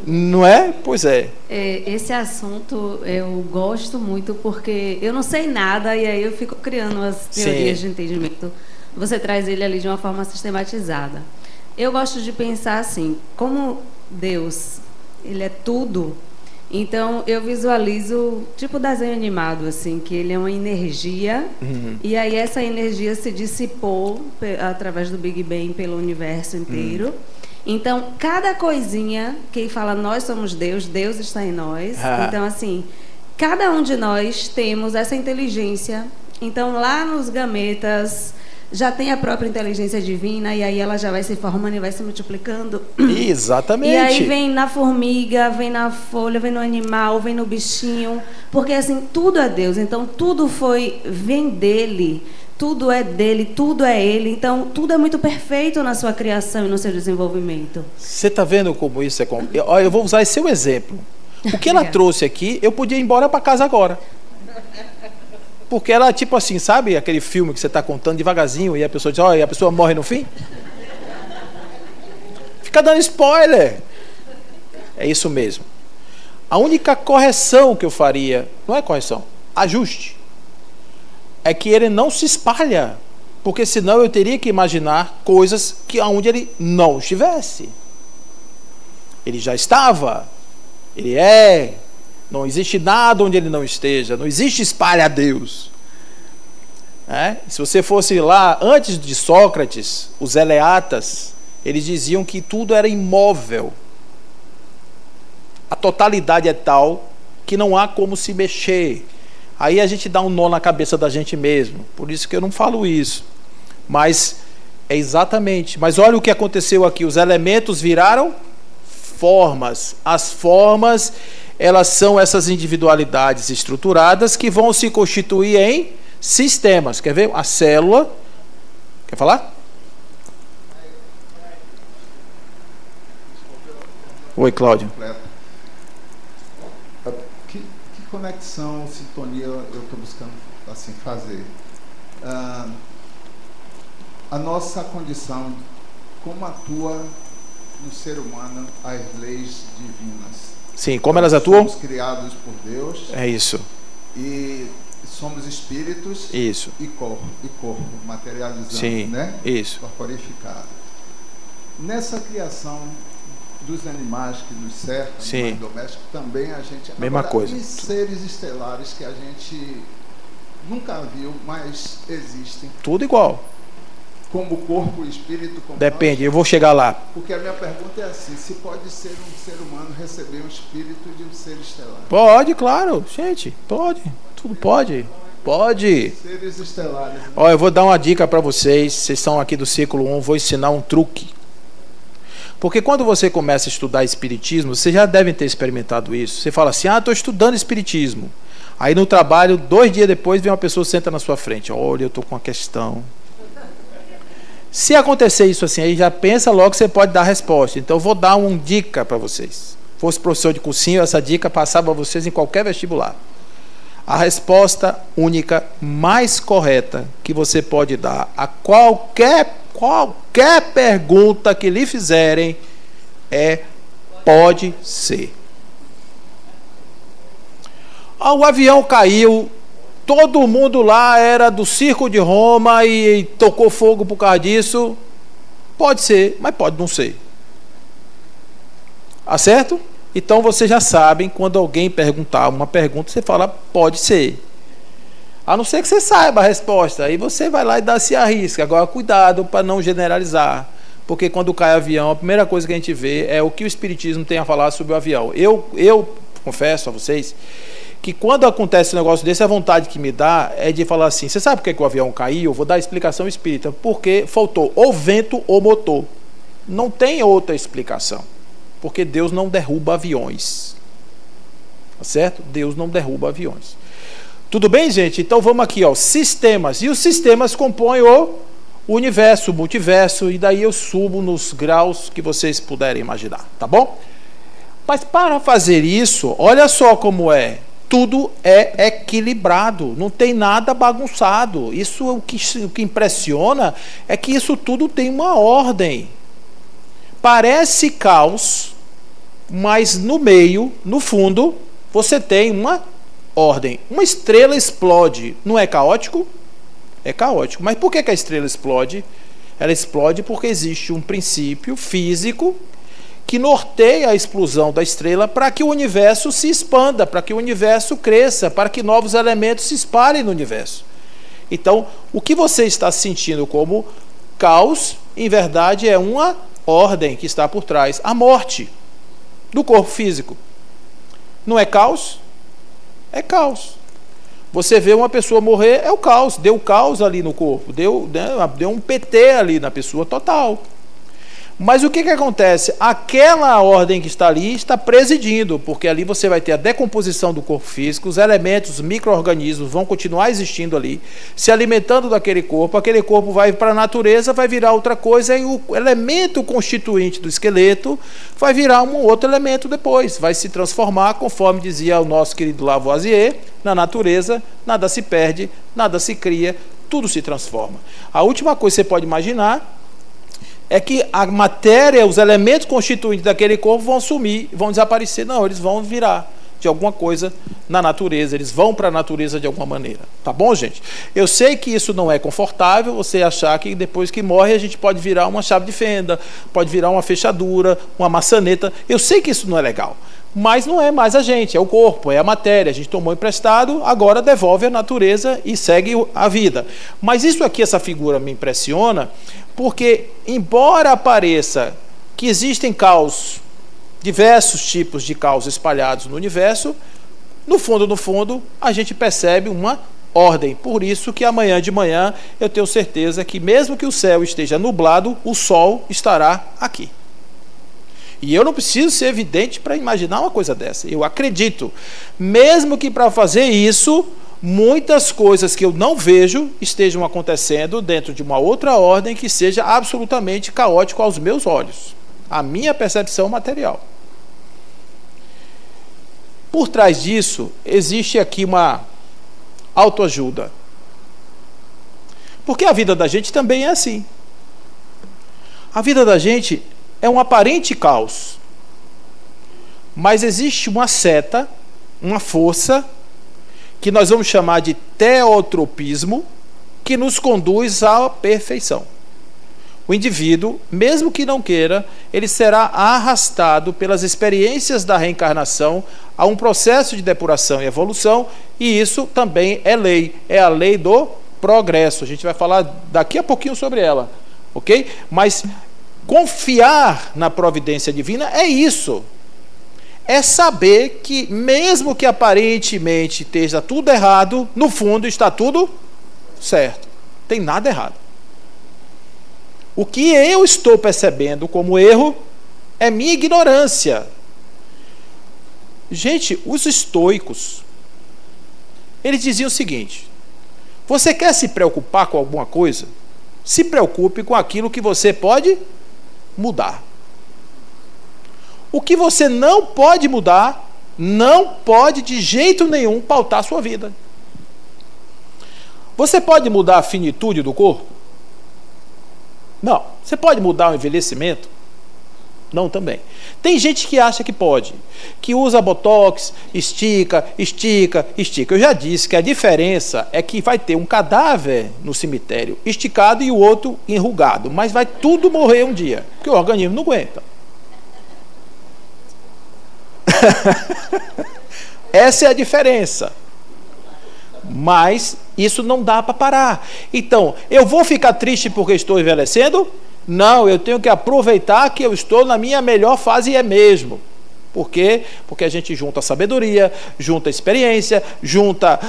Não é? Pois é. Esse assunto eu gosto muito porque eu não sei nada e aí eu fico criando as teorias de entendimento. Você traz ele ali de uma forma sistematizada. Eu gosto de pensar assim, como Deus, ele é tudo, então eu visualizo tipo desenho animado, assim, que ele é uma energia, e aí essa energia se dissipou através do Big Bang pelo universo inteiro. Então, cada coisinha, quem fala nós somos Deus, Deus está em nós. Então, assim, cada um de nós temos essa inteligência. Então, lá nos gametas, já tem a própria inteligência divina, e aí ela já vai se formando e vai se multiplicando. Exatamente. E aí vem na formiga, vem na folha, vem no animal, vem no bichinho, porque assim, tudo é Deus, então tudo vem dele, tudo é dele, tudo é ele, então tudo é muito perfeito na sua criação e no seu desenvolvimento. Você está vendo como isso é... Olha, eu vou usar esse seu exemplo. O que ela trouxe aqui, eu podia ir embora para casa agora. Porque ela, tipo assim, sabe aquele filme que você está contando devagarzinho e a pessoa diz, olha, a pessoa morre no fim? Fica dando spoiler. É isso mesmo. A única correção que eu faria, não é correção, ajuste, é que ele não se espalha. Porque senão eu teria que imaginar coisas que aonde ele não estivesse. Ele já estava. Ele é. Não existe nada onde ele não esteja. Não existe espalha Deus. Se você fosse lá, antes de Sócrates, os eleatas, eles diziam que tudo era imóvel. A totalidade é tal que não há como se mexer. Aí a gente dá um nó na cabeça da gente mesmo. Por isso que eu não falo isso. Mas é exatamente. Mas olha o que aconteceu aqui. Os elementos viraram formas. As formas, elas são essas individualidades estruturadas que vão se constituir em sistemas. Quer ver? A célula. Quer falar? Oi, Cláudio. Que conexão, sintonia eu estou buscando assim, fazer? A nossa condição, como atua no ser humano as leis divinas? Sim, como elas atuam? Somos criados por Deus. É isso. E somos espíritos. Isso. E corpo materializado, sim, né? Isso. Corporificado. Nessa criação dos animais que nos cercam, animais domésticos, também a gente... Mesma coisa. Tem seres estelares que a gente nunca viu, mas existem. Tudo igual. Como corpo e espírito. Como depende, nós. Eu vou chegar lá. Porque a minha pergunta é assim, se pode ser um ser humano receber um espírito de um ser estelar? Pode, claro, gente, pode. Tudo pode. Pode. Seres estelares. Né? Ó, eu vou dar uma dica para vocês. Vocês estão aqui do ciclo 1, vou ensinar um truque. Porque quando você começa a estudar espiritismo, vocês já devem ter experimentado isso. Você fala assim, estou estudando espiritismo. Aí no trabalho, 2 dias depois, vem uma pessoa senta na sua frente. Olha, eu estou com uma questão. Se acontecer isso assim, aí já pensa logo que você pode dar a resposta. Então eu vou dar uma dica para vocês. Fosse professor de cursinho, essa dica passava a vocês em qualquer vestibular. A resposta única, mais correta que você pode dar a qualquer pergunta que lhe fizerem é pode ser. O avião caiu, todo mundo lá era do circo de Roma e tocou fogo por causa disso. Pode ser, mas pode não ser. Certo? Então vocês já sabem, quando alguém perguntar uma pergunta, você fala, pode ser. A não ser que você saiba a resposta. Aí você vai lá e se arrisca. Agora, cuidado para não generalizar. Porque quando cai avião, a primeira coisa que a gente vê é o que o Espiritismo tem a falar sobre o avião. Eu confesso a vocês que quando acontece um negócio desse, a vontade que me dá é de falar assim, você sabe por que o avião caiu? Eu vou dar a explicação espírita. Porque faltou ou vento ou motor. Não tem outra explicação. Porque Deus não derruba aviões. Tá certo? Deus não derruba aviões. Tudo bem, gente? Então vamos aqui, sistemas. E os sistemas compõem o universo, o multiverso, e daí eu subo nos graus que vocês puderem imaginar, tá bom? Mas para fazer isso, olha só como é. Tudo é equilibrado, não tem nada bagunçado. Isso o que impressiona é que isso tudo tem uma ordem. Parece caos, mas no meio, no fundo, você tem uma ordem. Uma estrela explode, não é caótico? É caótico. Mas por que a estrela explode? Ela explode porque existe um princípio físico que norteia a explosão da estrela para que o universo se expanda, para que o universo cresça, para que novos elementos se espalhem no universo. Então, o que você está sentindo como caos, em verdade, é uma ordem que está por trás. A morte do corpo físico. Não é caos? É caos. Você vê uma pessoa morrer, é o caos, deu caos ali no corpo, deu um PT ali na pessoa total. Mas o que acontece? Aquela ordem que está ali está presidindo, porque ali você vai ter a decomposição do corpo físico, os elementos, os micro-organismos vão continuar existindo ali, se alimentando daquele corpo, aquele corpo vai para a natureza, vai virar outra coisa, e o elemento constituinte do esqueleto vai virar um outro elemento depois, vai se transformar, conforme dizia o nosso querido Lavoisier, na natureza, nada se perde, nada se cria, tudo se transforma. A última coisa que você pode imaginar é que a matéria, os elementos constituintes daquele corpo vão sumir, vão desaparecer. Não, eles vão virar de alguma coisa na natureza, eles vão para a natureza de alguma maneira. Tá bom, gente? Eu sei que isso não é confortável, você achar que depois que morre a gente pode virar uma chave de fenda, pode virar uma fechadura, uma maçaneta. Eu sei que isso não é legal, mas não é mais a gente, é o corpo, é a matéria. A gente tomou emprestado, agora devolve à natureza e segue a vida. Mas isso aqui, essa figura me impressiona, porque, embora pareça que existem caos, diversos tipos de caos espalhados no universo, no fundo, a gente percebe uma ordem. Por isso que amanhã de manhã eu tenho certeza que, mesmo que o céu esteja nublado, o sol estará aqui. E eu não preciso ser evidente para imaginar uma coisa dessa. Eu acredito, mesmo que para fazer isso, muitas coisas que eu não vejo estejam acontecendo dentro de uma outra ordem que seja absolutamente caótico aos meus olhos, a minha percepção material. Por trás disso, existe aqui uma autoajuda. Porque a vida da gente também é assim. A vida da gente é um aparente caos, mas existe uma seta, uma força, que nós vamos chamar de teotropismo, que nos conduz à perfeição. O indivíduo, mesmo que não queira, ele será arrastado pelas experiências da reencarnação a um processo de depuração e evolução, e isso também é lei, é a lei do progresso. A gente vai falar daqui a pouquinho sobre ela, ok? Mas confiar na providência divina é isso. É saber que, mesmo que aparentemente esteja tudo errado, no fundo está tudo certo. Não tem nada errado. O que eu estou percebendo como erro é minha ignorância. Gente, os estoicos, eles diziam o seguinte: você quer se preocupar com alguma coisa? Se preocupe com aquilo que você pode mudar. O que você não pode mudar, não pode de jeito nenhum pautar a sua vida. Você pode mudar a finitude do corpo? Não. Você pode mudar o envelhecimento? Não também. Tem gente que acha que pode, que usa botox, estica. Eu já disse que a diferença é que vai ter um cadáver no cemitério esticado e o outro enrugado, mas vai tudo morrer um dia, porque o organismo não aguenta. Essa é a diferença. Mas isso não dá para parar. Então, eu vou ficar triste porque estou envelhecendo? Não, eu tenho que aproveitar que eu estou na minha melhor fase, e é mesmo. Por quê? Porque a gente junta a sabedoria, junta a experiência, junta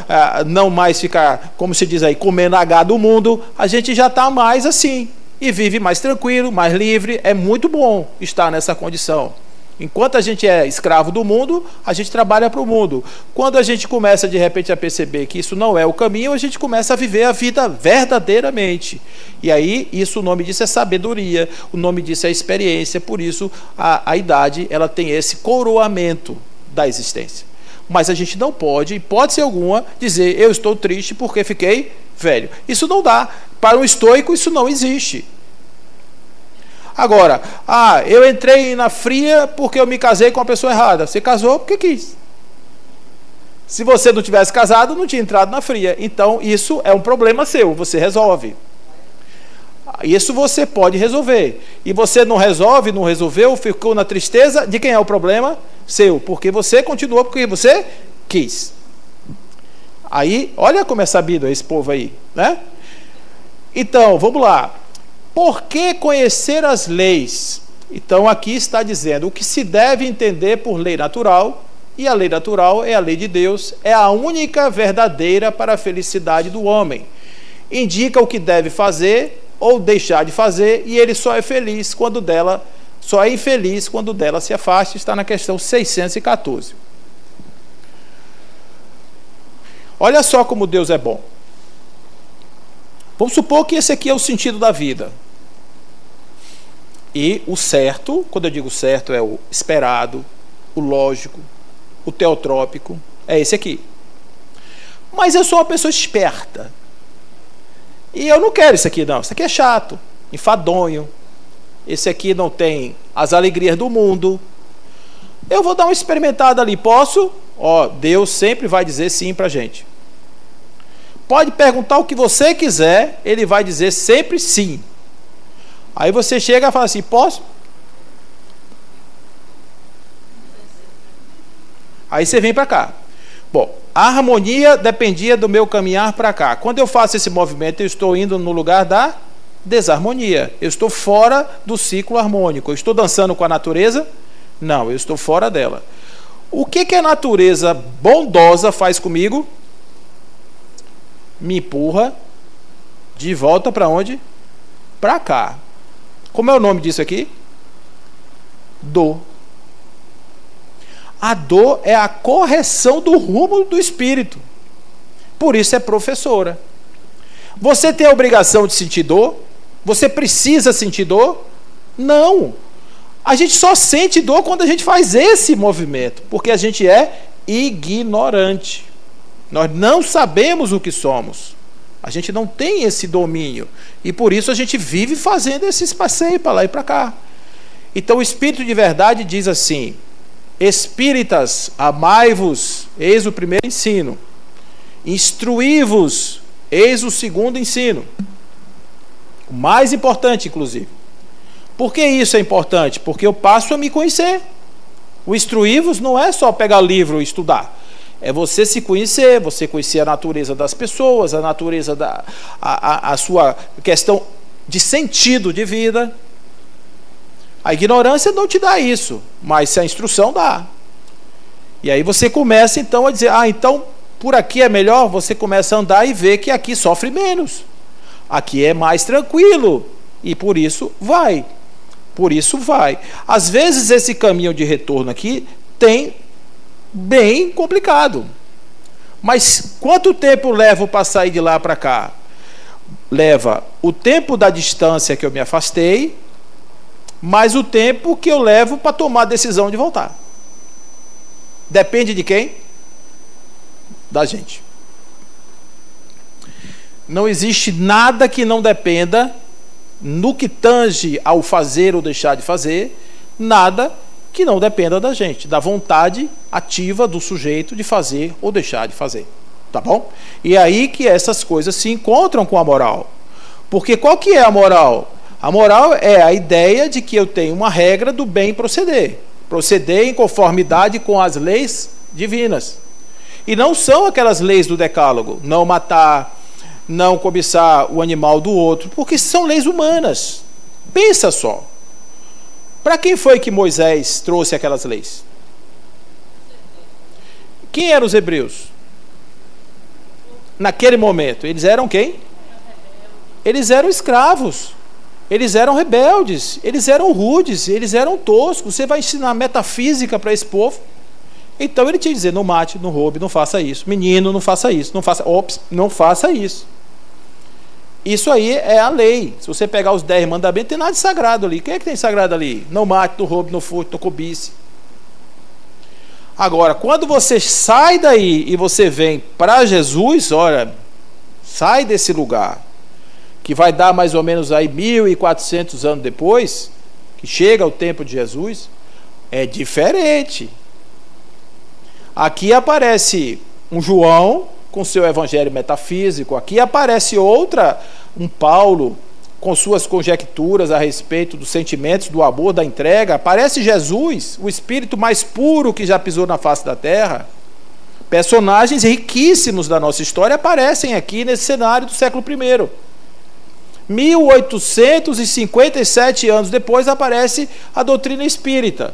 não mais ficar, como se diz aí, comendo H do mundo. A gente já está mais assim e vive mais tranquilo, mais livre. É muito bom estar nessa condição. Enquanto a gente é escravo do mundo, a gente trabalha para o mundo. Quando a gente começa, de repente, a perceber que isso não é o caminho, a gente começa a viver a vida verdadeiramente. E aí, isso, o nome disso é sabedoria, o nome disso é experiência, por isso a idade, ela tem esse coroamento da existência. Mas a gente não pode, hipótese alguma, dizer, eu estou triste porque fiquei velho. Isso não dá. Para um estoico, isso não existe. Agora, eu entrei na fria porque eu me casei com a pessoa errada. Você casou porque quis. Se você não tivesse casado, não tinha entrado na fria. Então, isso é um problema seu, você resolve. Isso você pode resolver. E você não resolve, não resolveu, ficou na tristeza, de quem é o problema? Seu. Porque você continuou porque você quis. Aí, olha como é sabido esse povo aí, né? Então, vamos lá. Por que conhecer as leis? Então, aqui está dizendo o que se deve entender por lei natural e a lei natural é a lei de Deus, é a única verdadeira para a felicidade do homem. Indica o que deve fazer ou deixar de fazer, e ele só é feliz quando dela, só é infeliz quando dela se afasta. Está na questão 614. Olha só como Deus é bom. Vamos supor que esse aqui é o sentido da vida. E o certo, quando eu digo certo, é o esperado, o lógico, o teotrópico, é esse aqui. Mas eu sou uma pessoa esperta. E eu não quero isso aqui, não. Isso aqui é chato, enfadonho. Esse aqui não tem as alegrias do mundo. Eu vou dar uma experimentada ali. Posso? Ó, Deus sempre vai dizer sim pra gente. Pode perguntar o que você quiser, ele vai dizer sempre sim. Aí você chega e fala assim, posso? Aí você vem para cá. Bom, a harmonia dependia do meu caminhar para cá. Quando eu faço esse movimento, eu estou indo no lugar da desarmonia. Eu estou fora do ciclo harmônico. Eu estou dançando com a natureza? Não, eu estou fora dela. O que a natureza bondosa faz comigo? Me empurra de volta para onde? Para cá. Como é o nome disso aqui? Dor. A dor é a correção do rumo do espírito. Por isso é professora. Você tem a obrigação de sentir dor? Você precisa sentir dor? Não. A gente só sente dor quando a gente faz esse movimento, porque a gente é ignorante. Nós não sabemos o que somos. A gente não tem esse domínio. E por isso a gente vive fazendo esses passeios para lá e para cá. Então o Espírito de verdade diz assim: espíritas, amai-vos, eis o primeiro ensino. Instruí-vos, eis o segundo ensino. O mais importante, inclusive. Por que isso é importante? Porque eu passo a me conhecer. O instruí-vos não é só pegar livro e estudar. É você se conhecer, você conhecer a natureza das pessoas, a natureza a sua questão de sentido de vida. A ignorância não te dá isso, mas a instrução dá. E aí você começa então a dizer, então por aqui é melhor. Você começa a andar e ver que aqui sofre menos. Aqui é mais tranquilo. E por isso vai. Por isso vai. Às vezes esse caminho de retorno aqui tem bem complicado. Mas quanto tempo levo para sair de lá para cá? Leva o tempo da distância que eu me afastei, mais o tempo que eu levo para tomar a decisão de voltar. Depende de quem? Da gente. Não existe nada que não dependa, no que tange ao fazer ou deixar de fazer, nada que não dependa da gente, da vontade ativa do sujeito de fazer ou deixar de fazer. Tá bom? E é aí que essas coisas se encontram com a moral. Porque qual que é a moral? A moral é a ideia de que eu tenho uma regra do bem proceder. Proceder em conformidade com as leis divinas. E não são aquelas leis do decálogo. Não matar, não cobiçar o animal do outro. Porque são leis humanas. Pensa só. Para quem foi que Moisés trouxe aquelas leis? Quem eram os hebreus? Naquele momento, eles eram quem? Eles eram escravos. Eles eram rebeldes, eles eram rudes, eles eram toscos. Você vai ensinar metafísica para esse povo? Então ele tinha que dizer, não mate, não roube, não faça isso. Menino, não faça isso, não faça isso. Isso aí é a lei. Se você pegar os 10 mandamentos, tem nada de sagrado ali. Quem é que tem sagrado ali? Não mate, não roube, não furte, não cobice. Agora, quando você sai daí e você vem para Jesus, olha, sai desse lugar, que vai dar mais ou menos aí 1400 anos depois, que chega o tempo de Jesus, é diferente. Aqui aparece um João com seu evangelho metafísico, aqui aparece um Paulo com suas conjecturas a respeito dos sentimentos, do amor, da entrega. Aparece Jesus, o espírito mais puro que já pisou na face da terra. Personagens riquíssimos da nossa história aparecem aqui nesse cenário do século I. 1857 anos depois aparece a doutrina espírita.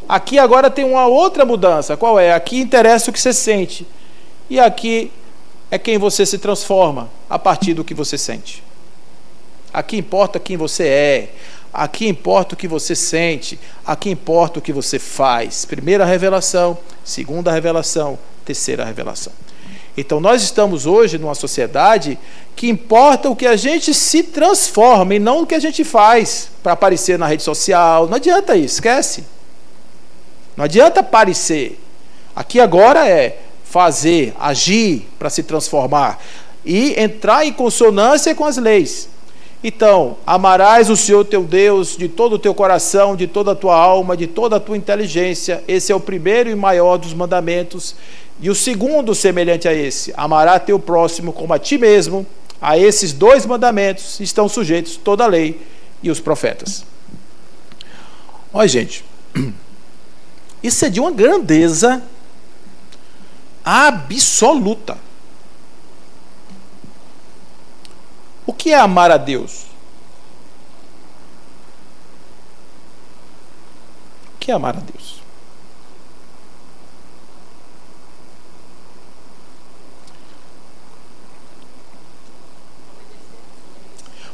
Aqui agora tem uma outra mudança. Qual é? Aqui interessa o que você sente. E aqui é quem você se transforma a partir do que você sente. Aqui importa quem você é. Aqui importa o que você sente. Aqui importa o que você faz. Primeira revelação, segunda revelação, terceira revelação. Então nós estamos hoje numa sociedade que importa o que a gente se transforma e não o que a gente faz para aparecer na rede social. Não adianta isso, esquece. Não adianta aparecer. Aqui agora é fazer, agir para se transformar e entrar em consonância com as leis. Então, amarás o Senhor teu Deus de todo o teu coração, de toda a tua alma, de toda a tua inteligência. Esse é o primeiro e maior dos mandamentos. E o segundo, semelhante a esse, amará teu próximo como a ti mesmo. A esses dois mandamentos estão sujeitos toda a lei e os profetas. Olha, gente, isso é de uma grandeza absoluta. O que é amar a Deus? O que é amar a Deus?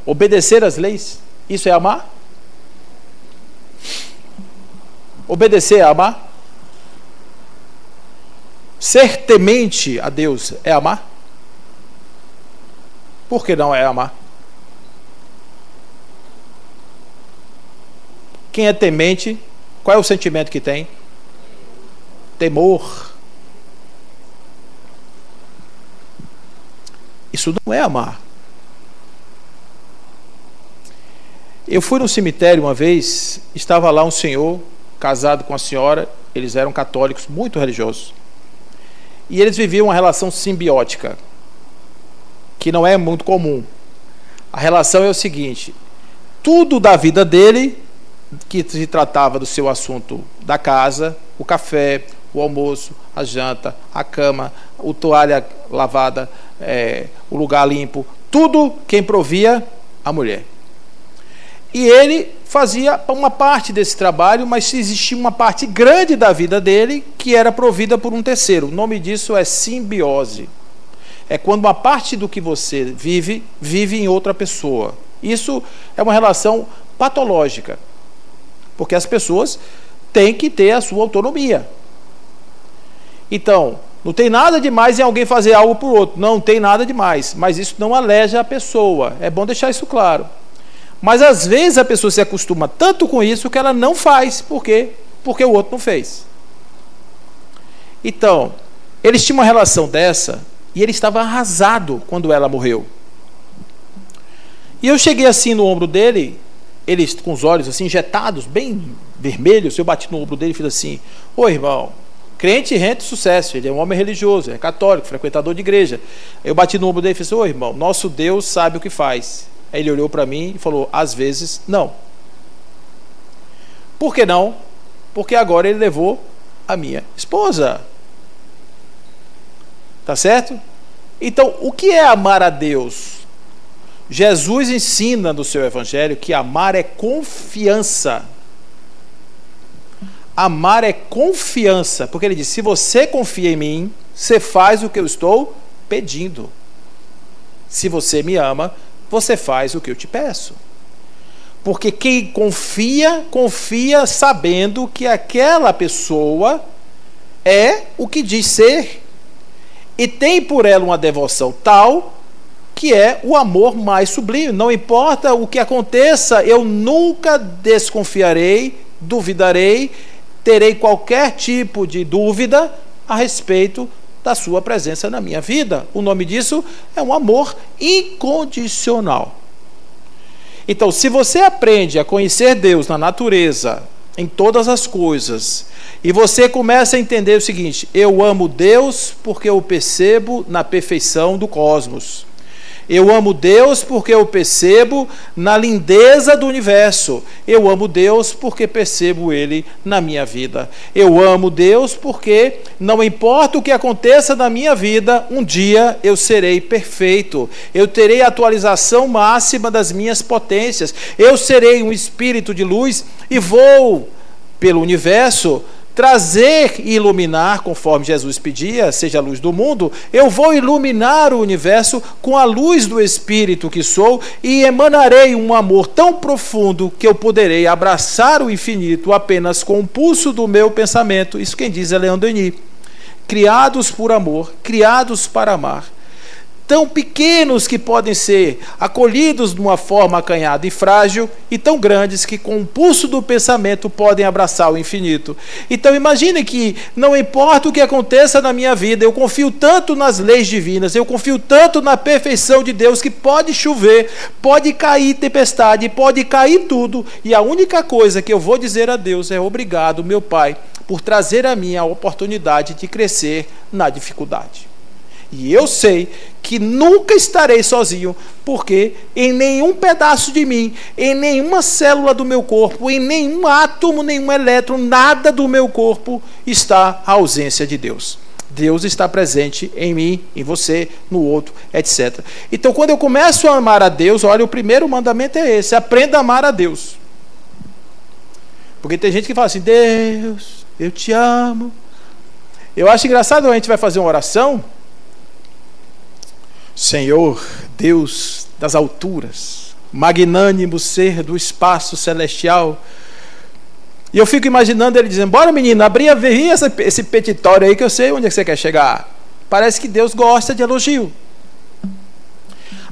Obedecer às leis, isso é amar? Obedecer é amar? Ser temente a Deus é amar? Por que não é amar? Quem é temente, qual é o sentimento que tem? Temor. Isso não é amar. Eu fui no cemitério uma vez, estava lá um senhor casado com a senhora, eles eram católicos, muito religiosos. E eles viviam uma relação simbiótica, que não é muito comum. A relação é o seguinte: tudo da vida dele, que se tratava do seu assunto da casa, o café, o almoço, a janta, a cama, a toalha lavada, o lugar limpo, tudo quem provia? A mulher. E ele fazia uma parte desse trabalho, mas existia uma parte grande da vida dele que era provida por um terceiro. O nome disso é simbiose. É quando uma parte do que você vive, vive em outra pessoa. Isso é uma relação patológica, porque as pessoas têm que ter a sua autonomia. Então, não tem nada demais em alguém fazer algo por outro. Não tem nada demais, mas isso não aleja a pessoa. É bom deixar isso claro. Mas às vezes a pessoa se acostuma tanto com isso que ela não faz. Por quê? Porque o outro não fez. Então, eles tinham uma relação dessa e ele estava arrasado quando ela morreu. E eu cheguei assim no ombro dele, ele com os olhos assim injetados, bem vermelhos. Eu bati no ombro dele e fiz assim: ô irmão, crente rento sucesso, ele é um homem religioso, é católico, frequentador de igreja. Eu bati no ombro dele e fiz assim: ô irmão, nosso Deus sabe o que faz. Aí ele olhou para mim e falou: às vezes não. Por que não? Porque agora ele levou a minha esposa. Tá certo? Então, o que é amar a Deus? Jesus ensina no seu evangelho que amar é confiança. Amar é confiança, porque ele diz: se você confia em mim, você faz o que eu estou pedindo. Se você me ama, você faz o que eu te peço. Porque quem confia, confia sabendo que aquela pessoa é o que diz ser. E tem por ela uma devoção tal que é o amor mais sublime. Não importa o que aconteça, eu nunca desconfiarei, duvidarei, terei qualquer tipo de dúvida a respeito da sua presença na minha vida. O nome disso é um amor incondicional. Então, se você aprende a conhecer Deus na natureza, em todas as coisas, e você começa a entender o seguinte: eu amo Deus porque eu percebo na perfeição do cosmos. Eu amo Deus porque eu percebo na lindeza do universo. Eu amo Deus porque percebo Ele na minha vida. Eu amo Deus porque não importa o que aconteça na minha vida, um dia eu serei perfeito. Eu terei a atualização máxima das minhas potências. Eu serei um espírito de luz e vou pelo universo, trazer e iluminar, conforme Jesus pedia, seja a luz do mundo, eu vou iluminar o universo com a luz do Espírito que sou e emanarei um amor tão profundo que eu poderei abraçar o infinito apenas com o pulso do meu pensamento. Isso quem diz é Leon Denis. Criados por amor, criados para amar. Tão pequenos que podem ser acolhidos de uma forma acanhada e frágil, e tão grandes que com o pulso do pensamento podem abraçar o infinito. Então imagine que não importa o que aconteça na minha vida, eu confio tanto nas leis divinas, eu confio tanto na perfeição de Deus, que pode chover, pode cair tempestade, pode cair tudo, e a única coisa que eu vou dizer a Deus é: obrigado, meu Pai, por trazer a mim a oportunidade de crescer na dificuldade. E eu sei que nunca estarei sozinho, porque em nenhum pedaço de mim, em nenhuma célula do meu corpo, em nenhum átomo, nenhum elétron, nada do meu corpo está a ausência de Deus. Deus está presente em mim, em você, no outro, etc. Então, quando eu começo a amar a Deus, olha, o primeiro mandamento é esse: aprenda a amar a Deus. Porque tem gente que fala assim: Deus, eu te amo. Eu acho engraçado, a gente vai fazer uma oração: Senhor, Deus das alturas, magnânimo ser do espaço celestial. E eu fico imaginando ele dizendo: bora menina, abrir esse petitório aí que eu sei onde é que você quer chegar. Parece que Deus gosta de elogio.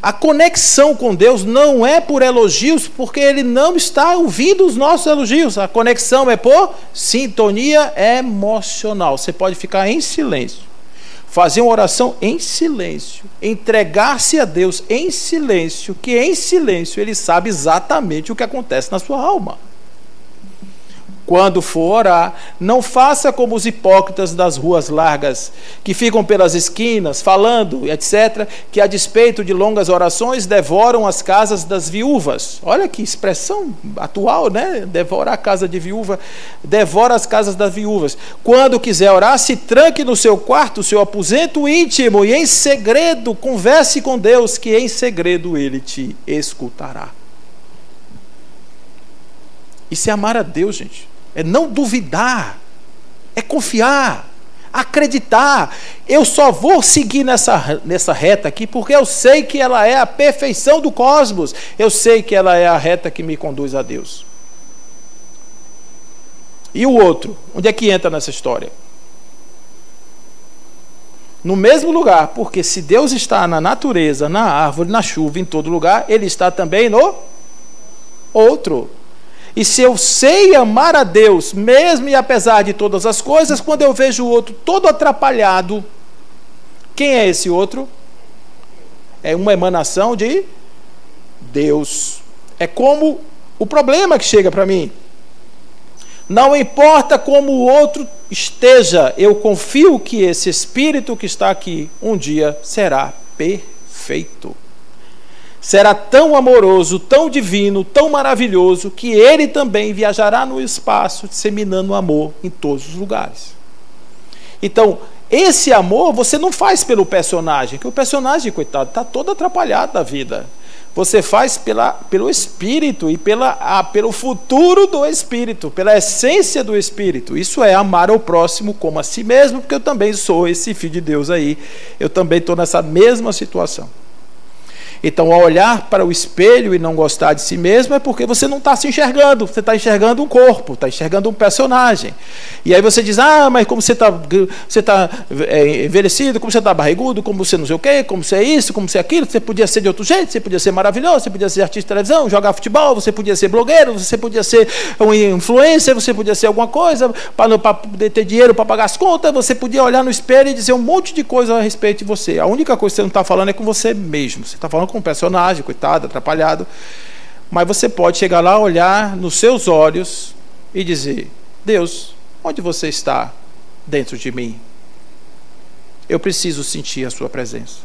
A conexão com Deus não é por elogios, porque Ele não está ouvindo os nossos elogios. A conexão é por sintonia emocional. Você pode ficar em silêncio, fazer uma oração em silêncio, entregar-se a Deus em silêncio, que em silêncio Ele sabe exatamente o que acontece na sua alma. Quando for orar, não faça como os hipócritas das ruas largas, que ficam pelas esquinas, falando, etc., que a despeito de longas orações, devoram as casas das viúvas. Olha que expressão atual, né? Devorar a casa de viúva, devora as casas das viúvas. Quando quiser orar, se tranque no seu quarto, seu aposento íntimo, e em segredo converse com Deus, que em segredo Ele te escutará. Isso é amar a Deus, gente. É não duvidar, é confiar, acreditar. Eu só vou seguir nessa reta aqui porque eu sei que ela é a perfeição do cosmos. Eu sei que ela é a reta que me conduz a Deus. E o outro, onde é que entra nessa história? No mesmo lugar, porque se Deus está na natureza, na árvore, na chuva, em todo lugar, Ele está também no outro. E se eu sei amar a Deus, mesmo e apesar de todas as coisas, quando eu vejo o outro todo atrapalhado, quem é esse outro? É uma emanação de Deus. É como o problema que chega para mim. Não importa como o outro esteja, eu confio que esse espírito que está aqui um dia será perfeito. Será tão amoroso, tão divino, tão maravilhoso, que ele também viajará no espaço, disseminando amor em todos os lugares. Então, esse amor você não faz pelo personagem, que o personagem, coitado, está todo atrapalhado da vida. Você faz pelo Espírito e pelo futuro do Espírito, pela essência do Espírito. Isso é amar ao próximo como a si mesmo, porque eu também sou esse filho de Deus aí. Eu também estou nessa mesma situação. Então, ao olhar para o espelho e não gostar de si mesmo, é porque você não está se enxergando. Você está enxergando um corpo, está enxergando um personagem. E aí você diz: ah, mas como você está envelhecido, como você está barrigudo, como você não sei o quê, como você é isso, como você é aquilo, você podia ser de outro jeito, você podia ser maravilhoso, você podia ser artista de televisão, jogar futebol, você podia ser blogueiro, você podia ser um influencer, você podia ser alguma coisa para poder ter dinheiro para pagar as contas, você podia olhar no espelho e dizer um monte de coisa a respeito de você. A única coisa que você não está falando é com você mesmo. Você está falando com um personagem, coitado, atrapalhado. Mas você pode chegar lá, olhar nos seus olhos e dizer: Deus, onde você está dentro de mim? Eu preciso sentir a sua presença.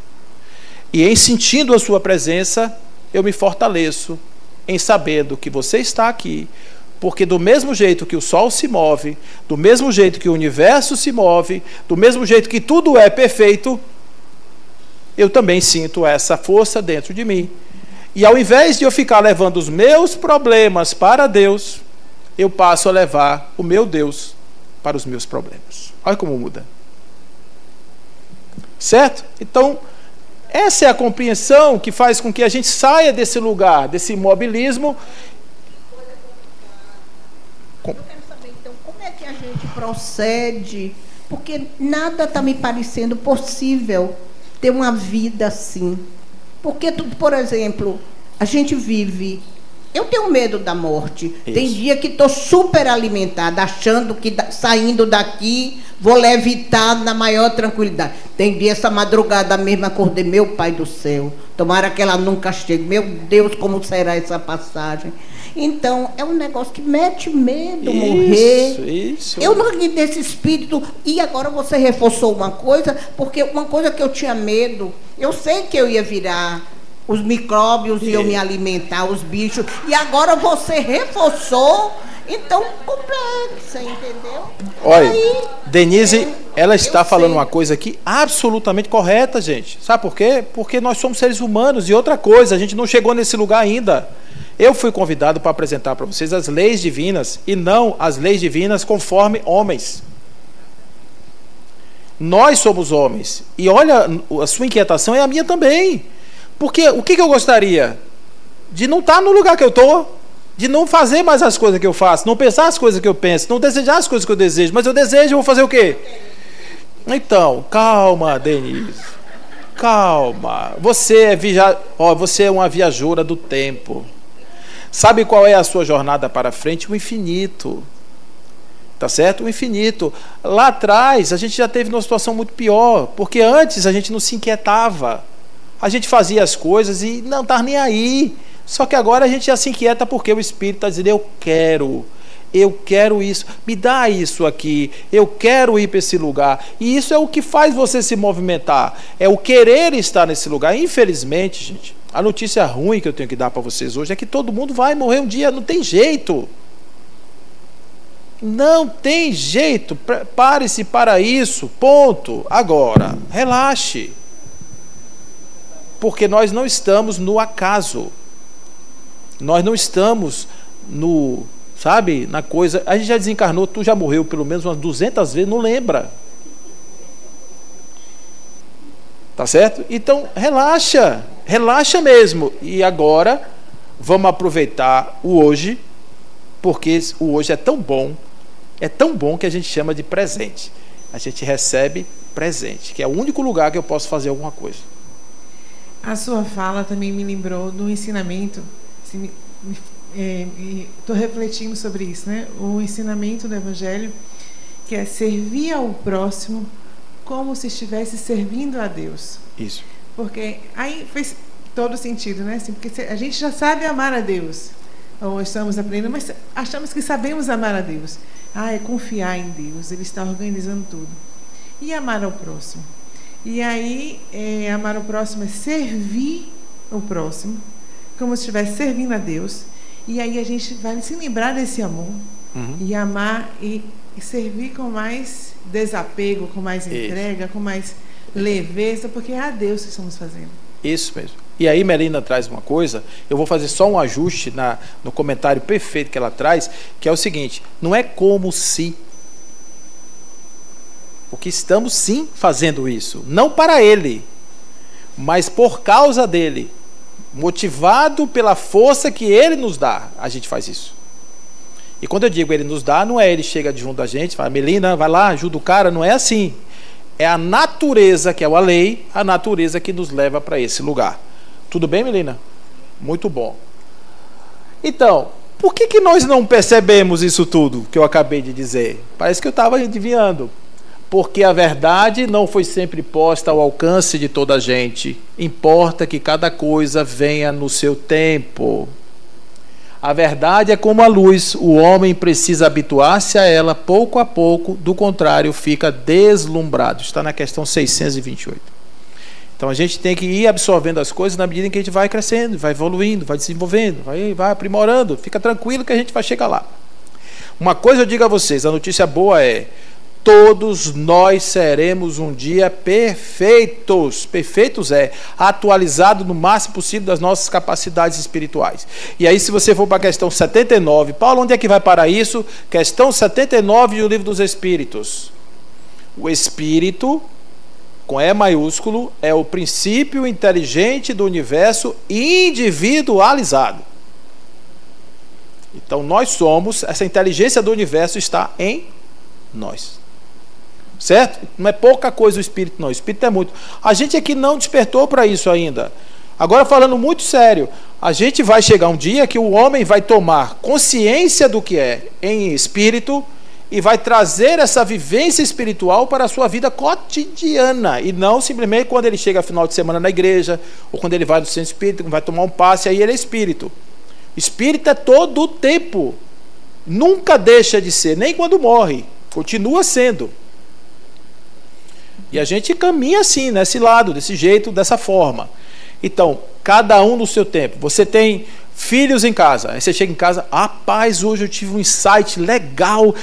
E em sentindo a sua presença, eu me fortaleço em sabendo que você está aqui, porque do mesmo jeito que o sol se move, do mesmo jeito que o universo se move, do mesmo jeito que tudo é perfeito, eu também sinto essa força dentro de mim. E ao invés de eu ficar levando os meus problemas para Deus, eu passo a levar o meu Deus para os meus problemas. Olha como muda. Certo? Então, essa é a compreensão que faz com que a gente saia desse lugar, desse imobilismo. Eu quero saber, então, como é que a gente procede? Porque nada está me parecendo possível ter uma vida assim. Porque, por exemplo, a gente vive... Eu tenho medo da morte. Isso. Tem dia que estou super alimentada, achando que saindo daqui vou levitar na maior tranquilidade. Tem dia, essa madrugada mesmo, acordei, meu Pai do céu, tomara que ela nunca chegue. Meu Deus, como será essa passagem? Então, é um negócio que mete medo, morrer. Isso. Eu não acredito nesse espírito. E agora você reforçou uma coisa, porque uma coisa que eu tinha medo, eu sei que eu ia virar... Os micróbios iam me alimentar, os bichos. E agora você reforçou. Então, complexa, entendeu? Olha, aí, Denise, ela está falando sei. uma coisa aqui absolutamente correta, gente. Sabe por quê? Porque nós somos seres humanos. E outra coisa, a gente não chegou nesse lugar ainda. Eu fui convidado para apresentar para vocês as leis divinas e não as leis divinas conforme homens. Nós somos homens. E olha, a sua inquietação é a minha também. Porque o que eu gostaria? De não estar no lugar que eu estou, de não fazer mais as coisas que eu faço, não pensar as coisas que eu penso, não desejar as coisas que eu desejo. Mas eu desejo, eu vou fazer o quê? Então, calma, Denise. Calma. Você é uma viajora do tempo. Sabe qual é a sua jornada para frente? O infinito. Tá certo? O infinito. Lá atrás, a gente já teve uma situação muito pior, porque antes a gente não se inquietava. A gente fazia as coisas e não estava nem aí. Só que agora a gente já se inquieta porque o Espírito está dizendo, eu quero isso, me dá isso aqui, eu quero ir para esse lugar. E isso é o que faz você se movimentar, é o querer estar nesse lugar. Infelizmente, gente, a notícia ruim que eu tenho que dar para vocês hoje é que todo mundo vai morrer um dia, não tem jeito. Não tem jeito, prepare-se para isso, ponto. Agora, relaxe. Porque nós não estamos no acaso. Nós não estamos no, sabe, na coisa... A gente já desencarnou, tu já morreu pelo menos umas 200 vezes, não lembra. Tá certo? Então, relaxa. Relaxa mesmo. E agora, vamos aproveitar o hoje, porque o hoje é tão bom que a gente chama de presente. A gente recebe presente, que é o único lugar que eu posso fazer alguma coisa. A sua fala também me lembrou do ensinamento, estou refletindo sobre isso, né? O ensinamento do Evangelho, que é servir ao próximo como se estivesse servindo a Deus. Isso. Porque aí fez todo sentido, né? Assim, porque a gente já sabe amar a Deus, ou estamos aprendendo, mas achamos que sabemos amar a Deus. É confiar em Deus, Ele está organizando tudo. E amar ao próximo? E aí, amar o próximo é servir o próximo, como se estivesse servindo a Deus. E aí a gente vai se lembrar desse amor, e amar e servir com mais desapego, com mais entrega, com mais leveza, porque é a Deus que estamos fazendo. Isso mesmo. E aí Melina traz uma coisa, eu vou fazer só um ajuste no comentário perfeito que ela traz, que é o seguinte, não é como se... Porque estamos sim fazendo isso, não para ele, mas por causa dele, motivado pela força que ele nos dá, a gente faz isso. E quando eu digo ele nos dá, não é ele chega junto da gente, fala, Melina, vai lá, ajuda o cara, não é assim. É a natureza, que é a lei, a natureza que nos leva para esse lugar. Tudo bem, Melina? Muito bom. Então, por que nós não percebemos isso tudo que eu acabei de dizer? Parece que eu estava adivinhando. Porque a verdade não foi sempre posta ao alcance de toda a gente. Importa que cada coisa venha no seu tempo. A verdade é como a luz, o homem precisa habituar-se a ela pouco a pouco, do contrário, fica deslumbrado. Está na questão 628. Então a gente tem que ir absorvendo as coisas na medida em que a gente vai crescendo, vai evoluindo, vai desenvolvendo, vai aprimorando. Fica tranquilo que a gente vai chegar lá. Uma coisa eu digo a vocês, a notícia boa é: todos nós seremos um dia perfeitos. Perfeitos atualizado no máximo possível das nossas capacidades espirituais. E aí, se você for para a questão 79, Paulo, onde é que vai parar isso? Questão 79 do Livro dos Espíritos. O Espírito, com E maiúsculo, é o princípio inteligente do universo individualizado. Então, nós somos, essa inteligência do universo está em nós. Certo? Não é pouca coisa o Espírito, não. O Espírito é muito. A gente aqui não despertou para isso ainda. Agora, falando muito sério, a gente vai chegar um dia que o homem vai tomar consciência do que é em espírito e vai trazer essa vivência espiritual para a sua vida cotidiana, e não simplesmente quando ele chega final de semana na igreja, ou quando ele vai no centro espírita, vai tomar um passe, aí ele é espírito. Espírito é todo o tempo. Nunca deixa de ser, nem quando morre. Continua sendo. E a gente caminha assim, nesse lado, desse jeito, dessa forma. Então, cada um no seu tempo. Você tem filhos em casa. Aí você chega em casa, rapaz, hoje eu tive um insight legal.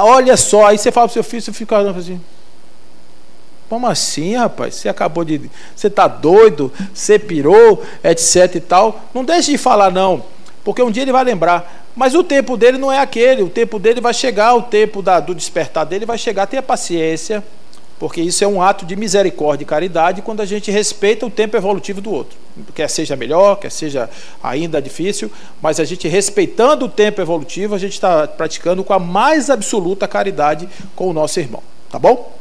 Olha só, aí você fala pro seu filho, você fica olhando assim. Como assim, rapaz? Você acabou de... Você tá doido? Você pirou? Etc e tal. Não deixe de falar, não. Porque um dia ele vai lembrar. Mas o tempo dele não é aquele. O tempo dele vai chegar, o tempo do despertar dele vai chegar. Tenha paciência. Porque isso é um ato de misericórdia e caridade quando a gente respeita o tempo evolutivo do outro. Quer seja melhor, quer seja ainda difícil, mas a gente respeitando o tempo evolutivo, a gente está praticando com a mais absoluta caridade com o nosso irmão. Tá bom?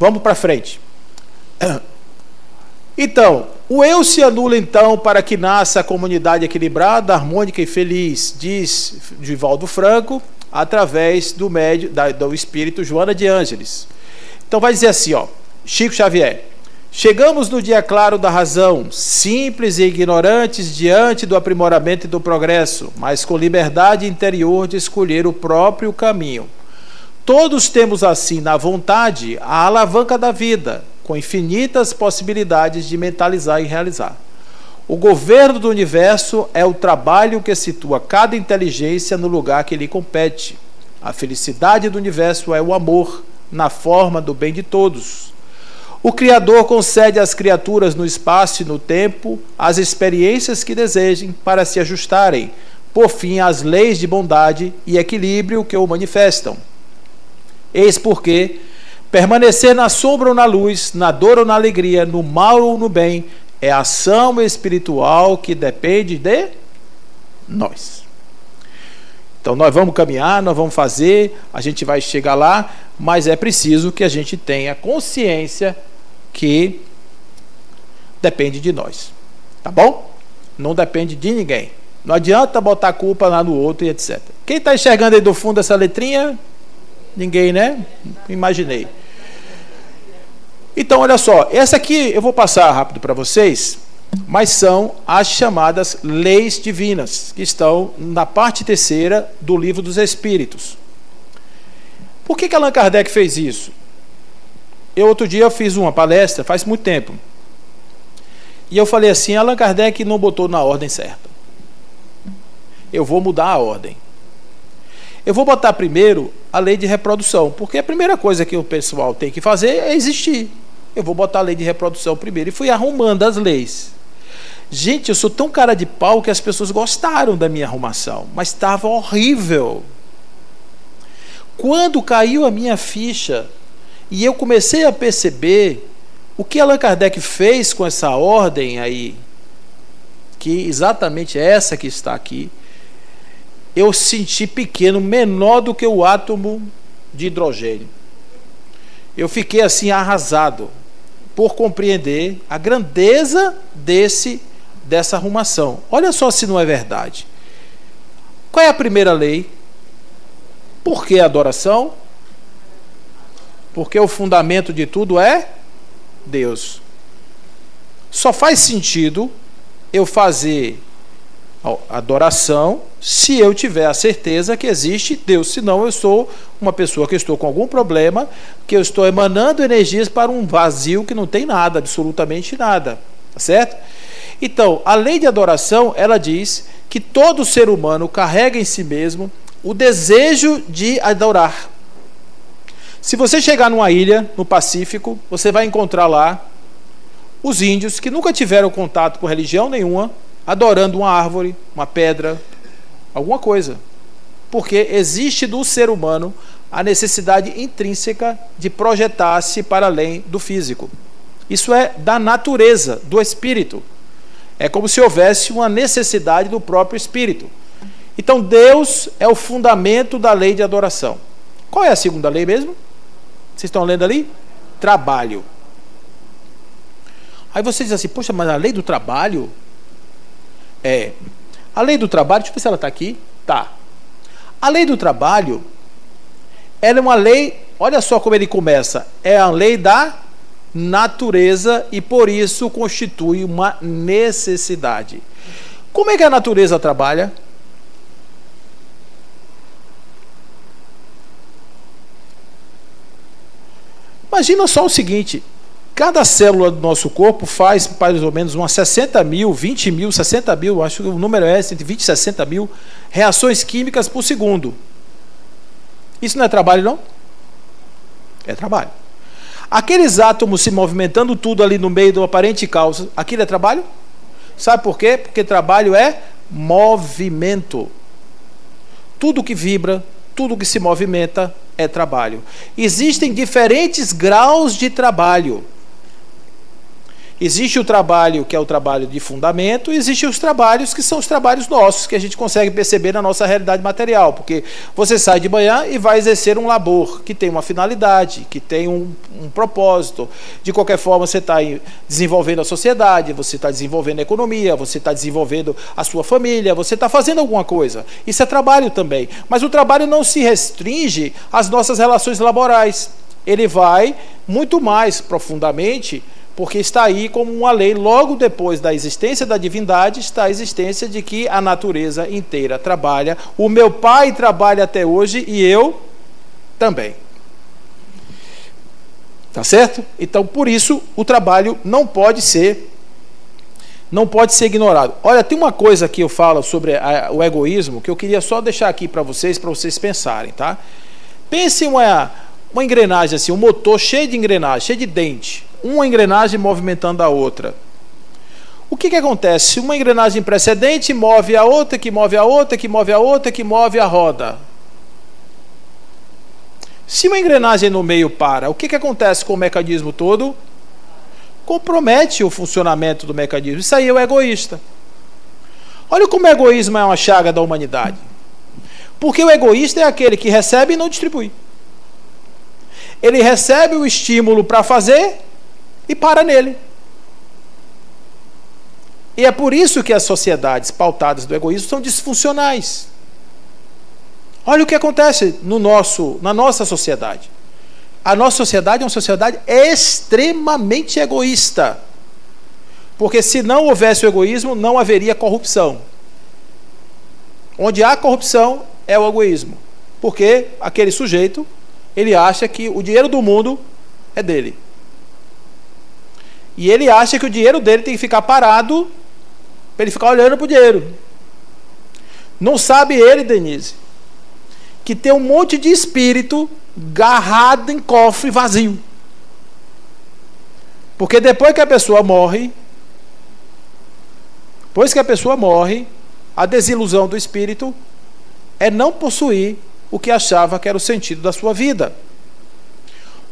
Vamos para frente. Então, o eu se anula então para que nasça a comunidade equilibrada, harmônica e feliz, diz Divaldo Franco, através do do espírito Joana de Ângeles. Então vai dizer assim, ó, Chico Xavier: chegamos no dia claro da razão, simples e ignorantes diante do aprimoramento e do progresso, mas com liberdade interior de escolher o próprio caminho. Todos temos assim na vontade a alavanca da vida, com infinitas possibilidades de mentalizar e realizar. O governo do universo é o trabalho que situa cada inteligência no lugar que lhe compete. A felicidade do universo é o amor, na forma do bem de todos. O Criador concede às criaturas no espaço e no tempo as experiências que desejem para se ajustarem, por fim, às leis de bondade e equilíbrio que o manifestam. Eis porque permanecer na sombra ou na luz, na dor ou na alegria, no mal ou no bem, é a ação espiritual que depende de nós. Então nós vamos caminhar, nós vamos fazer, a gente vai chegar lá, mas é preciso que a gente tenha consciência que depende de nós. Tá bom? Não depende de ninguém. Não adianta botar a culpa lá no outro e etc. Quem está enxergando aí do fundo essa letrinha? Ninguém, né? Imaginei. Então, olha só, essa aqui eu vou passar rápido para vocês, mas são as chamadas leis divinas, que estão na parte 3ª do Livro dos Espíritos. Por que Allan Kardec fez isso? Outro dia eu fiz uma palestra, faz muito tempo, e eu falei assim: Allan Kardec não botou na ordem certa. Eu vou mudar a ordem. Eu vou botar primeiro a lei de reprodução, porque a primeira coisa que o pessoal tem que fazer é existir. Eu vou botar a lei de reprodução primeiro. E fui arrumando as leis. Gente, eu sou tão cara de pau que as pessoas gostaram da minha arrumação, mas estava horrível. Quando caiu a minha ficha e eu comecei a perceber o que Allan Kardec fez com essa ordem aí, que exatamente é essa que está aqui, eu senti pequeno, menor do que o átomo de hidrogênio. Eu fiquei assim arrasado por compreender a grandeza dessa arrumação. Olha só se não é verdade. Qual é a primeira lei? Por que a adoração? Porque o fundamento de tudo é Deus. Só faz sentido eu fazer adoração se eu tiver a certeza que existe Deus. Senão eu sou uma pessoa que estou com algum problema, que eu estou emanando energias para um vazio que não tem nada, absolutamente nada, tá certo? Então, a lei de adoração, ela diz que todo ser humano carrega em si mesmo o desejo de adorar. Se você chegar numa ilha, no Pacífico, você vai encontrar lá os índios que nunca tiveram contato com religião nenhuma, adorando uma árvore, uma pedra, alguma coisa. Porque existe do ser humano a necessidade intrínseca de projetar-se para além do físico. Isso é da natureza, do espírito. É como se houvesse uma necessidade do próprio espírito. Então Deus é o fundamento da lei de adoração. Qual é a segunda lei mesmo? Vocês estão lendo ali? Trabalho. Aí você diz assim, poxa, mas a lei do trabalho? A lei do trabalho, deixa eu ver se ela está aqui. Tá. A lei do trabalho, ela é uma lei, olha só como ele começa, é a lei da natureza e por isso constitui uma necessidade. Como é que a natureza trabalha? Imagina só o seguinte, cada célula do nosso corpo faz mais ou menos umas 60 mil, 20 mil, 60 mil, acho que o número é esse, entre 20 e 60 mil reações químicas por segundo. Isso não é trabalho, não? É trabalho. Aqueles átomos se movimentando tudo ali no meio do aparente caos, aquilo é trabalho? Sabe por quê? Porque trabalho é movimento. Tudo que vibra, tudo que se movimenta é trabalho. Existem diferentes graus de trabalho. Existe o trabalho que é o trabalho de fundamento, e existem os trabalhos que são os trabalhos nossos, que a gente consegue perceber na nossa realidade material, porque você sai de manhã e vai exercer um labor que tem uma finalidade, que tem um propósito. De qualquer forma, você está desenvolvendo a sociedade, você está desenvolvendo a economia, você está desenvolvendo a sua família, você está fazendo alguma coisa. Isso é trabalho também. Mas o trabalho não se restringe às nossas relações laborais. Ele vai muito mais profundamente, porque está aí como uma lei, logo depois da existência da divindade, está a existência de que a natureza inteira trabalha. O meu pai trabalha até hoje e eu também. Tá certo? Então, por isso, o trabalho não pode ser ignorado. Olha, tem uma coisa que eu falo sobre o egoísmo, que eu queria só deixar aqui para vocês pensarem, tá? Pense uma engrenagem assim, um motor cheio de engrenagem, cheio de dente. Uma engrenagem movimentando a outra. O que acontece? Uma engrenagem precedente move a outra, que move a outra, que move a outra, que move a roda. Se uma engrenagem no meio para, o que acontece com o mecanismo todo? Compromete o funcionamento do mecanismo. Isso aí é o egoísta. Olha como o egoísmo é uma chaga da humanidade. Porque o egoísta é aquele que recebe e não distribui. Ele recebe o estímulo para fazer e para nele. E é por isso que as sociedades pautadas do egoísmo são disfuncionais. Olha o que acontece na nossa sociedade. A nossa sociedade é uma sociedade extremamente egoísta. Porque se não houvesse o egoísmo, não haveria corrupção. Onde há corrupção é o egoísmo. Porque aquele sujeito, ele acha que o dinheiro do mundo é dele. E ele acha que o dinheiro dele tem que ficar parado para ele ficar olhando para o dinheiro. Não sabe ele, Denise, que tem um monte de espírito garrado em cofre vazio. Porque depois que a pessoa morre, a desilusão do espírito é não possuir o que achava que era o sentido da sua vida.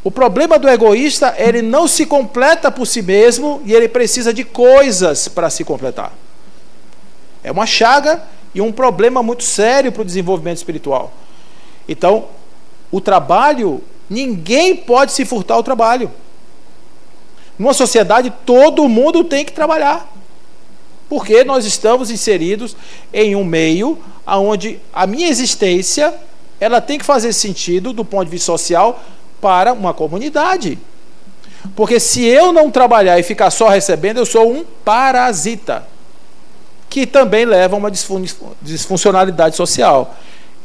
O problema do egoísta, ele não se completa por si mesmo e ele precisa de coisas para se completar. É uma chaga e um problema muito sério para o desenvolvimento espiritual. Então, o trabalho, ninguém pode se furtar ao trabalho. Numa sociedade, todo mundo tem que trabalhar. Porque nós estamos inseridos em um meio onde a minha existência, ela tem que fazer sentido do ponto de vista social para uma comunidade. Porque se eu não trabalhar e ficar só recebendo, eu sou um parasita, que também leva a uma disfuncionalidade social.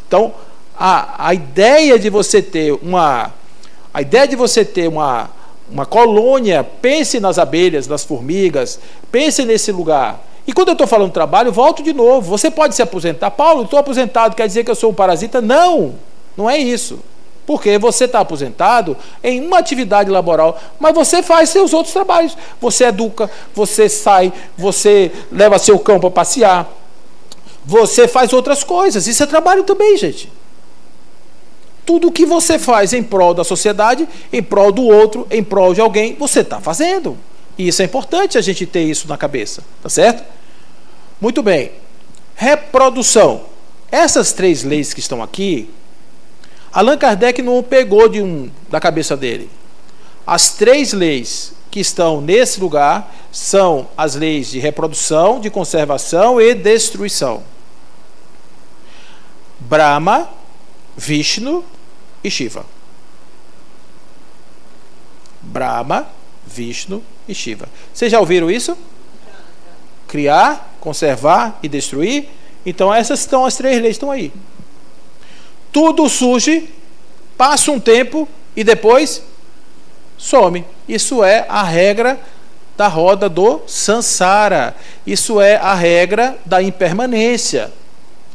Então, a ideia de você ter uma colônia, pense nas abelhas, nas formigas, pense nesse lugar. E quando eu estou falando trabalho, volto de novo. Você pode se aposentar. Paulo, estou aposentado, quer dizer que eu sou um parasita? Não, não é isso. Porque você está aposentado em uma atividade laboral, mas você faz seus outros trabalhos. Você educa, você sai, você leva seu cão para passear, você faz outras coisas. Isso é trabalho também, gente. Tudo que você faz em prol da sociedade, em prol do outro, em prol de alguém, você está fazendo. E isso é importante a gente ter isso na cabeça, tá certo? Muito bem. Reprodução. Essas 3 leis que estão aqui, Allan Kardec não pegou da cabeça dele. As 3 leis que estão nesse lugar são as leis de reprodução, de conservação e destruição. Brahma, Vishnu e Shiva. Brahma, Vishnu e Shiva. Vocês já ouviram isso? Criar, conservar e destruir. Então essas são as 3 leis, estão aí. Tudo surge, passa um tempo e depois some. Isso é a regra da roda do samsara. Isso é a regra da impermanência.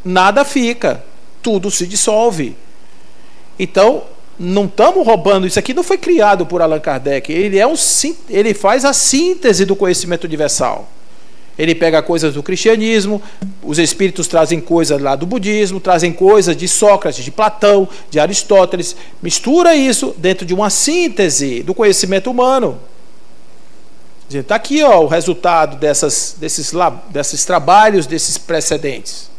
Nada fica, tudo se dissolve. Então, não estamos roubando. Isso aqui não foi criado por Allan Kardec. Ele faz a síntese do conhecimento universal. Ele pega coisas do cristianismo, os espíritos trazem coisas lá do budismo, trazem coisas de Sócrates, de Platão, de Aristóteles, mistura isso dentro de uma síntese do conhecimento humano. Está aqui, ó, o resultado desses trabalhos, desses precedentes.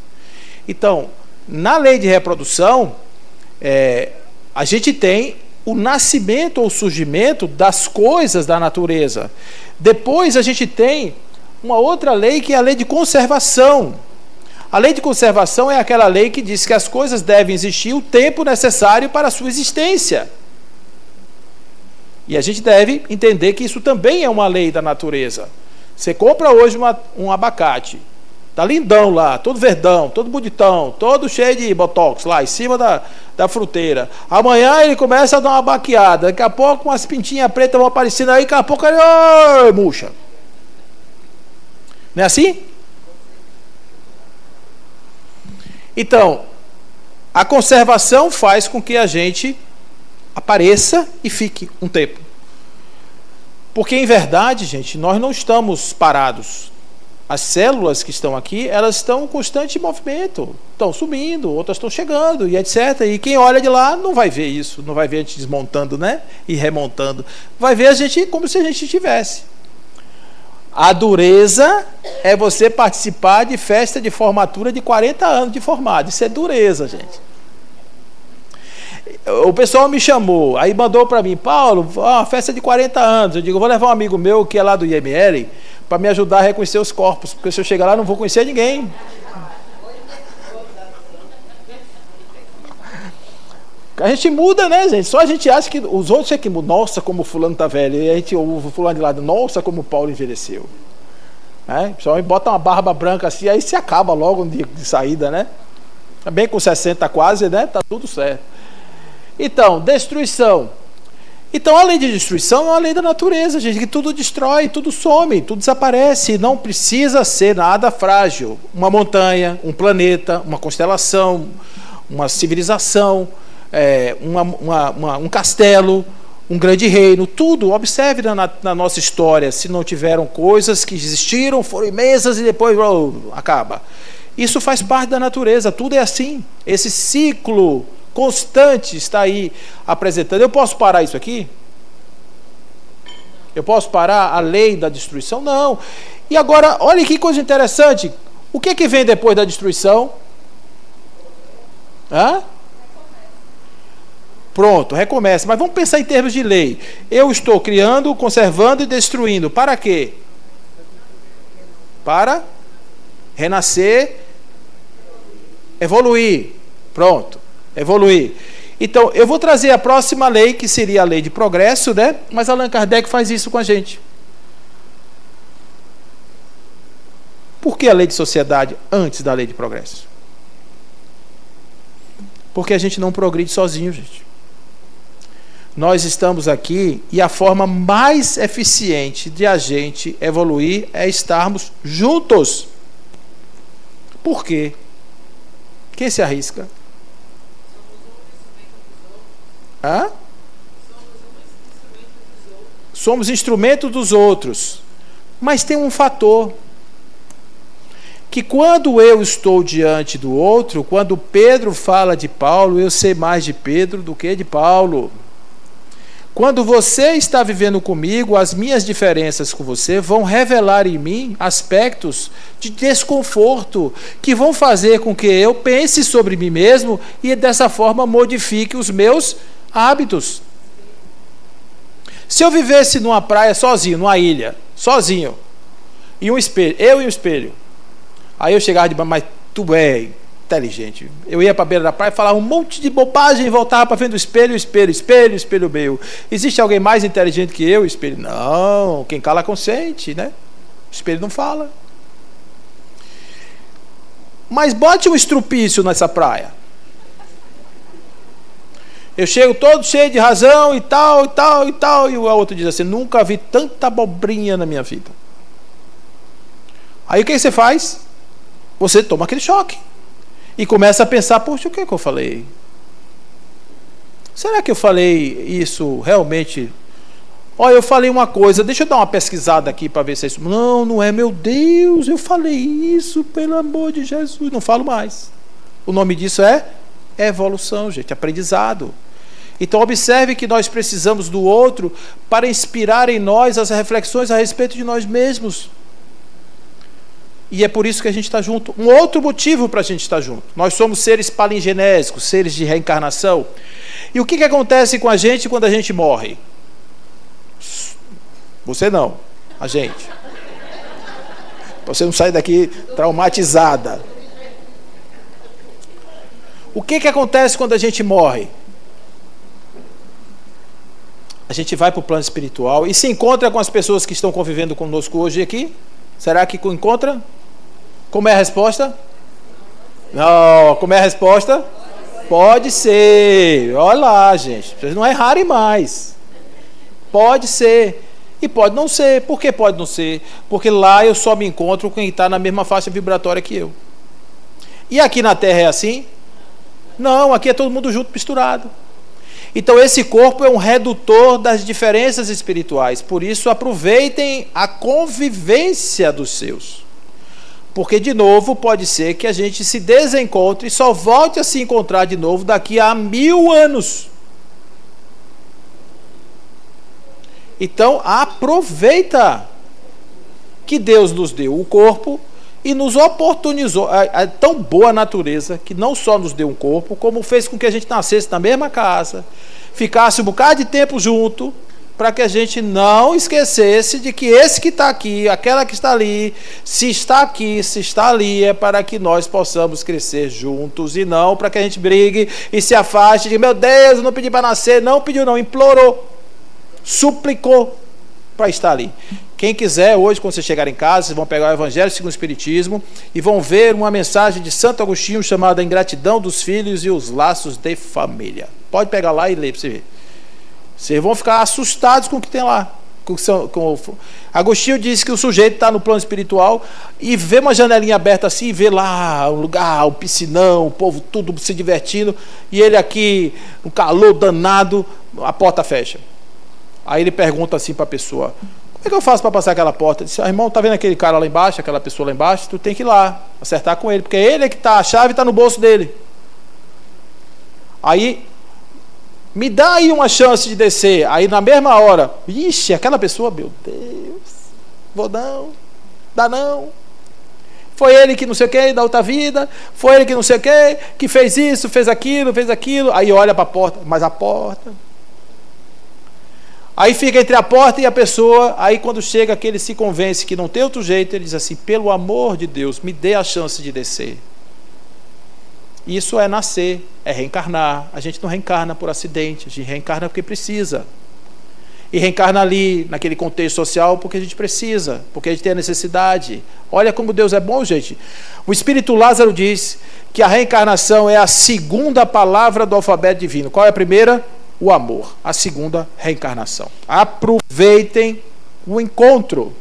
Então, na lei de reprodução, a gente tem o nascimento ou surgimento das coisas da natureza. Depois a gente tem uma outra lei, que é a lei de conservação. A lei de conservação é aquela lei que diz que as coisas devem existir o tempo necessário para a sua existência. E a gente deve entender que isso também é uma lei da natureza. Você compra hoje um abacate, tá lindão lá, todo verdão, todo bonitão, todo cheio de botox lá em cima da fruteira. Amanhã ele começa a dar uma baqueada, daqui a pouco umas pintinhas pretas vão aparecendo aí, daqui a pouco ele murcha. Não é assim? Então, a conservação faz com que a gente apareça e fique um tempo. Porque, em verdade, gente, nós não estamos parados. As células que estão aqui, elas estão em constante movimento. Estão subindo, outras estão chegando, e etc. E quem olha de lá não vai ver isso. Não vai ver a gente desmontando, né? E remontando. Vai ver a gente como se a gente estivesse. A dureza é você participar de festa de formatura de 40 anos de formado. Isso é dureza, gente. O pessoal me chamou, aí mandou para mim, Paulo, uma festa de 40 anos. Eu digo, vou levar um amigo meu que é lá do IML para me ajudar a reconhecer os corpos, porque se eu chegar lá não vou conhecer ninguém. A gente muda, né, gente? Só a gente acha que os outros é que mudam. Nossa, como o fulano tá velho. E a gente ouve o fulano de lado. Nossa, como o Paulo envelheceu. O pessoal bota uma barba branca assim, aí se acaba logo de saída, né? Bem com 60 quase, né? Tá tudo certo. Então, destruição. Então, a lei de destruição é uma lei da natureza, gente, que tudo destrói, tudo some, tudo desaparece. Não precisa ser nada frágil. Uma montanha, um planeta, uma constelação, uma civilização, um castelo, um grande reino, tudo. Observe na nossa história, se não tiveram coisas que existiram, foram imensas e depois acaba. Isso faz parte da natureza, tudo é assim. Esse ciclo constante está aí apresentando. Eu posso parar isso aqui? Eu posso parar a lei da destruição? Não. E agora, olha que coisa interessante. O que vem depois da destruição? Pronto, recomeça. Mas vamos pensar em termos de lei. Eu estou criando, conservando e destruindo. Para quê? Para renascer, evoluir. Pronto, evoluir. Então, eu vou trazer a próxima lei, que seria a lei de progresso, né? Mas Allan Kardec faz isso com a gente. Por que a lei de sociedade antes da lei de progresso? Porque a gente não progride sozinho, gente. Nós estamos aqui e a forma mais eficiente de a gente evoluir é estarmos juntos. Por quê? Quem se arrisca? Hã? Somos instrumento dos outros. Mas tem um fator. Que quando eu estou diante do outro, quando Pedro fala de Paulo, eu sei mais de Pedro do que de Paulo. Quando você está vivendo comigo, as minhas diferenças com você vão revelar em mim aspectos de desconforto que vão fazer com que eu pense sobre mim mesmo e dessa forma modifique os meus hábitos. Se eu vivesse numa praia sozinho, numa ilha, sozinho, e um espelho, eu e um espelho, aí eu chegava de mas tu é inteligente. Eu ia para a beira da praia, falava um monte de bobagem e voltava para frente do espelho, espelho meu. Existe alguém mais inteligente que eu? Espelho, não. Quem cala consente, né? O espelho não fala. Mas bote um estrupício nessa praia. Eu chego todo cheio de razão e tal, e o outro diz assim, nunca vi tanta abobrinha na minha vida. Aí o que você faz? Você toma aquele choque. E começa a pensar, poxa, o que é que eu falei? Será que eu falei isso realmente? Olha, eu falei uma coisa, deixa eu dar uma pesquisada aqui para ver se é isso. Não, não é, meu Deus, eu falei isso, pelo amor de Jesus. Não falo mais. O nome disso é evolução, gente, aprendizado. Então observe que nós precisamos do outro para inspirar em nós as reflexões a respeito de nós mesmos. E é por isso que a gente está junto. Um outro motivo para a gente estar junto. Nós somos seres palingenésicos, seres de reencarnação. E o que acontece com a gente quando a gente morre? Você não, a gente. Você não sai daqui traumatizada. O que acontece quando a gente morre? A gente vai para o plano espiritual e se encontra com as pessoas que estão convivendo conosco hoje aqui? Será que encontra? Como é a resposta? Não, como é a resposta? Pode ser. Olha lá, gente. Vocês não errarem mais. Pode ser. E pode não ser. Por que pode não ser? Porque lá eu só me encontro com quem está na mesma faixa vibratória que eu. E aqui na Terra é assim? Não, aqui é todo mundo junto, misturado. Então esse corpo é um redutor das diferenças espirituais. Por isso aproveitem a convivência dos seus. Porque de novo pode ser que a gente se desencontre e só volte a se encontrar de novo daqui a 1000 anos. Então aproveita que Deus nos deu o corpo e nos oportunizou, a tão boa natureza que não só nos deu um corpo, como fez com que a gente nascesse na mesma casa, ficasse um bocado de tempo junto, para que a gente não esquecesse de que esse que está aqui, aquela que está ali, se está aqui, se está ali, é para que nós possamos crescer juntos e não para que a gente brigue e se afaste de, meu Deus, eu não pedi para nascer, não pediu não, implorou, suplicou para estar ali. Quem quiser, hoje, quando vocês chegarem em casa, vocês vão pegar o Evangelho segundo o Espiritismo e vão ver uma mensagem de Santo Agostinho chamada Ingratidão dos Filhos e os Laços de Família. Pode pegar lá e ler para você ver. Vocês vão ficar assustados com o que tem lá. Agostinho diz que o sujeito está no plano espiritual e vê uma janelinha aberta assim e vê lá um lugar, um piscinão, o povo tudo se divertindo e ele aqui, um calor danado, a porta fecha. Aí ele pergunta assim para a pessoa, como é que eu faço para passar aquela porta? Ele diz, irmão, tá vendo aquele cara lá embaixo, aquela pessoa lá embaixo? Tu tem que ir lá, acertar com ele, porque ele é que tá, a chave está no bolso dele. Aí, me dá aí uma chance de descer. Aí na mesma hora, ixi, aquela pessoa, meu Deus, vou não, dá não. Foi ele que não sei o que, da outra vida, foi ele que não sei o que fez isso, fez aquilo. Aí olha para a porta, mas a porta... Aí fica entre a porta e a pessoa, aí quando chega que ele se convence que não tem outro jeito, ele diz assim, pelo amor de Deus, me dê a chance de descer. Isso é nascer, é reencarnar. A gente não reencarna por acidente, a gente reencarna porque precisa. E reencarna ali, naquele contexto social, porque a gente precisa, porque a gente tem a necessidade. Olha como Deus é bom, gente. O Espírito Lázaro diz que a reencarnação é a segunda palavra do alfabeto divino. Qual é a primeira? O amor. A segunda, reencarnação. Aproveitem o encontro.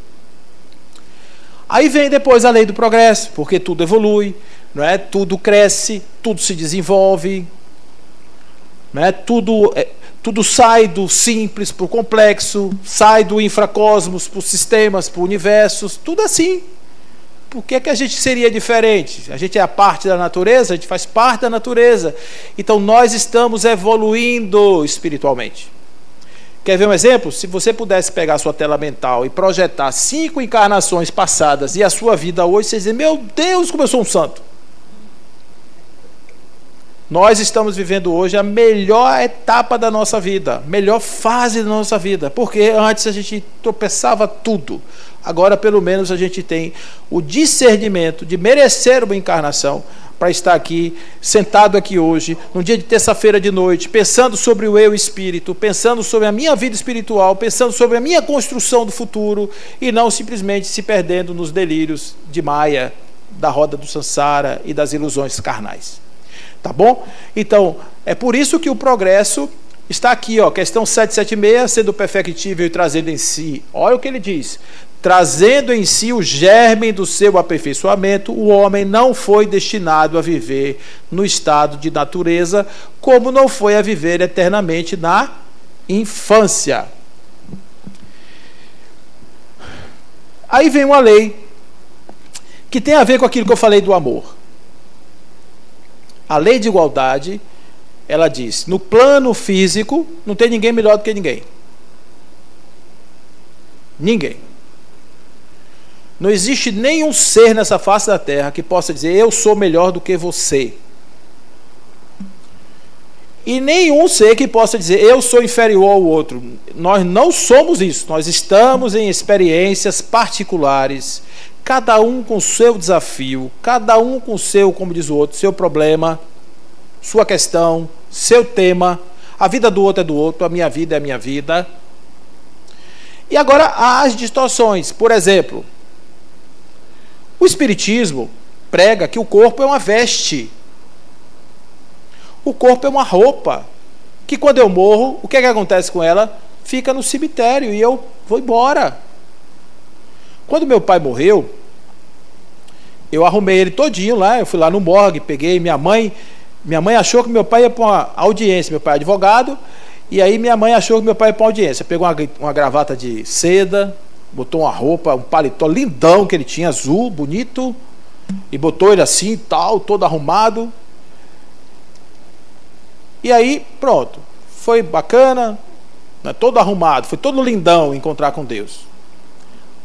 Aí vem depois a lei do progresso, porque tudo evolui, não é? Tudo cresce, tudo se desenvolve, não é? Tudo sai do simples para o complexo, sai do infracosmos para os sistemas, para o universo, tudo assim. Por que a gente seria diferente? A gente é a parte da natureza, a gente faz parte da natureza. Então nós estamos evoluindo espiritualmente. Quer ver um exemplo? Se você pudesse pegar a sua tela mental e projetar 5 encarnações passadas e a sua vida hoje, você dizer, meu Deus, como eu sou um santo. Nós estamos vivendo hoje a melhor etapa da nossa vida, melhor fase da nossa vida, porque antes a gente tropeçava tudo. Agora, pelo menos, a gente tem o discernimento de merecer uma encarnação para estar aqui, sentado aqui hoje, num dia de terça-feira de noite, pensando sobre o eu espírito, pensando sobre a minha vida espiritual, pensando sobre a minha construção do futuro, e não simplesmente se perdendo nos delírios de Maya, da roda do Sansara e das ilusões carnais. Tá bom? Então, é por isso que o progresso está aqui, ó, questão 776, sendo perfectível e trazendo em si, olha o que ele diz, trazendo em si o germe do seu aperfeiçoamento, o homem não foi destinado a viver no estado de natureza, como não foi a viver eternamente na infância. Aí vem uma lei que tem a ver com aquilo que eu falei do amor. A lei de igualdade, ela diz, no plano físico, não tem ninguém melhor do que ninguém. Ninguém. Não existe nenhum ser nessa face da Terra que possa dizer, eu sou melhor do que você. E nenhum ser que possa dizer, eu sou inferior ao outro. Nós não somos isso. Nós estamos em experiências particulares, cada um com o seu desafio, cada um com o seu, como diz o outro, seu problema, sua questão, seu tema. A vida do outro é do outro, a minha vida é a minha vida. E agora há as distorções. Por exemplo, o Espiritismo prega que o corpo é uma veste. O corpo é uma roupa, que quando eu morro, o que é que acontece com ela? Fica no cemitério e eu vou embora. Quando meu pai morreu, eu arrumei ele todinho lá, eu fui lá no morgue, peguei minha mãe achou que meu pai ia para uma audiência, meu pai é advogado, e aí minha mãe achou que meu pai ia para uma audiência, pegou uma gravata de seda, botou uma roupa, um paletó lindão que ele tinha, azul, bonito, e botou ele assim, tal, todo arrumado, e aí, pronto, foi bacana, né, todo arrumado, foi todo lindão encontrar com Deus.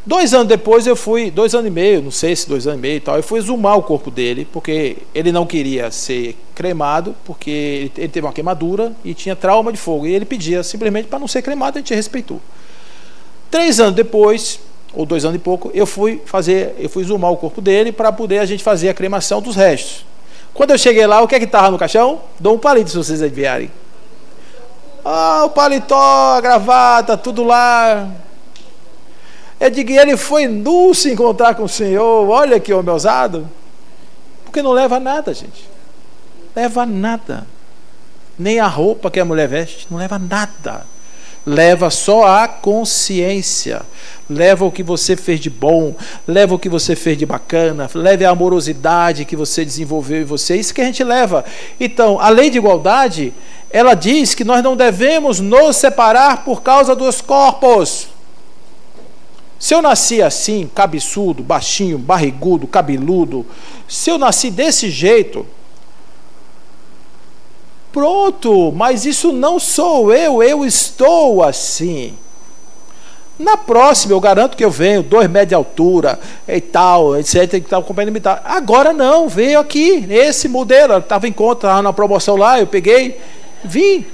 2 anos depois eu fui, 2 anos e meio, não sei se 2 anos e meio e tal, eu fui exumar o corpo dele, porque ele não queria ser cremado, porque ele teve uma queimadura e tinha trauma de fogo, e ele pedia simplesmente para não ser cremado, a gente respeitou. 3 anos depois, ou 2 anos e pouco, eu fui exumar o corpo dele para poder a gente fazer a cremação dos restos. Quando eu cheguei lá, o que é que estava no caixão? Dou um palito, se vocês adivinharem. O paletó, a gravata, tudo lá. Eu digo, ele foi nu se encontrar com o Senhor. Olha que homem ousado. Porque não leva nada, gente. Leva nada. Nem a roupa que a mulher veste, não leva nada. Leva só a consciência. Leva o que você fez de bom, leva o que você fez de bacana, leve a amorosidade que você desenvolveu em você. Isso que a gente leva. Então, a lei de igualdade, ela diz que nós não devemos nos separar por causa dos corpos. Se eu nasci assim, cabeçudo, baixinho, barrigudo, cabeludo, se eu nasci desse jeito, pronto, mas isso não sou eu estou assim. Na próxima, eu garanto que eu venho 2 metros de altura e tal, etc, e tal, complementar. Agora não, veio aqui, nesse modelo, estava em conta, estava na promoção lá, eu peguei, vim.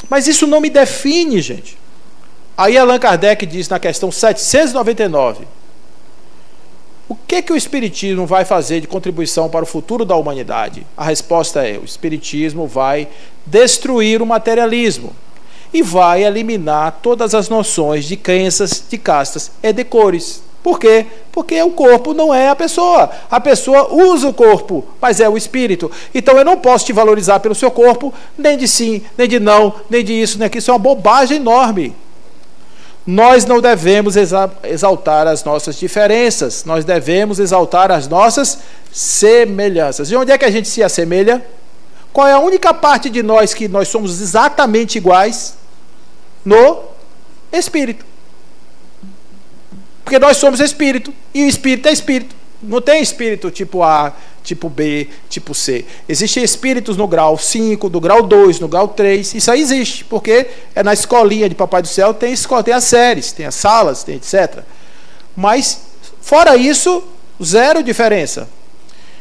Mas isso não me define, gente. Aí Allan Kardec diz na questão 799, o que o Espiritismo vai fazer de contribuição para o futuro da humanidade? A resposta é, o Espiritismo vai destruir o materialismo e vai eliminar todas as noções de crenças, de castas e de cores. Por quê? Porque o corpo não é a pessoa. A pessoa usa o corpo, mas é o espírito. Então eu não posso te valorizar pelo seu corpo, nem de sim, nem de não, nem de isso, nem aquilo. Isso é uma bobagem enorme. Nós não devemos exaltar as nossas diferenças, nós devemos exaltar as nossas semelhanças. E onde é que a gente se assemelha? Qual é a única parte de nós que nós somos exatamente iguais? No espírito. Porque nós somos espírito, e o espírito é espírito. Não tem espírito tipo A, tipo B, tipo C. Existem espíritos no grau 5, no grau 2, no grau 3. Isso aí existe, porque é na escolinha de Papai do Céu, tem as séries, tem as salas, tem etc. Mas, fora isso, zero diferença.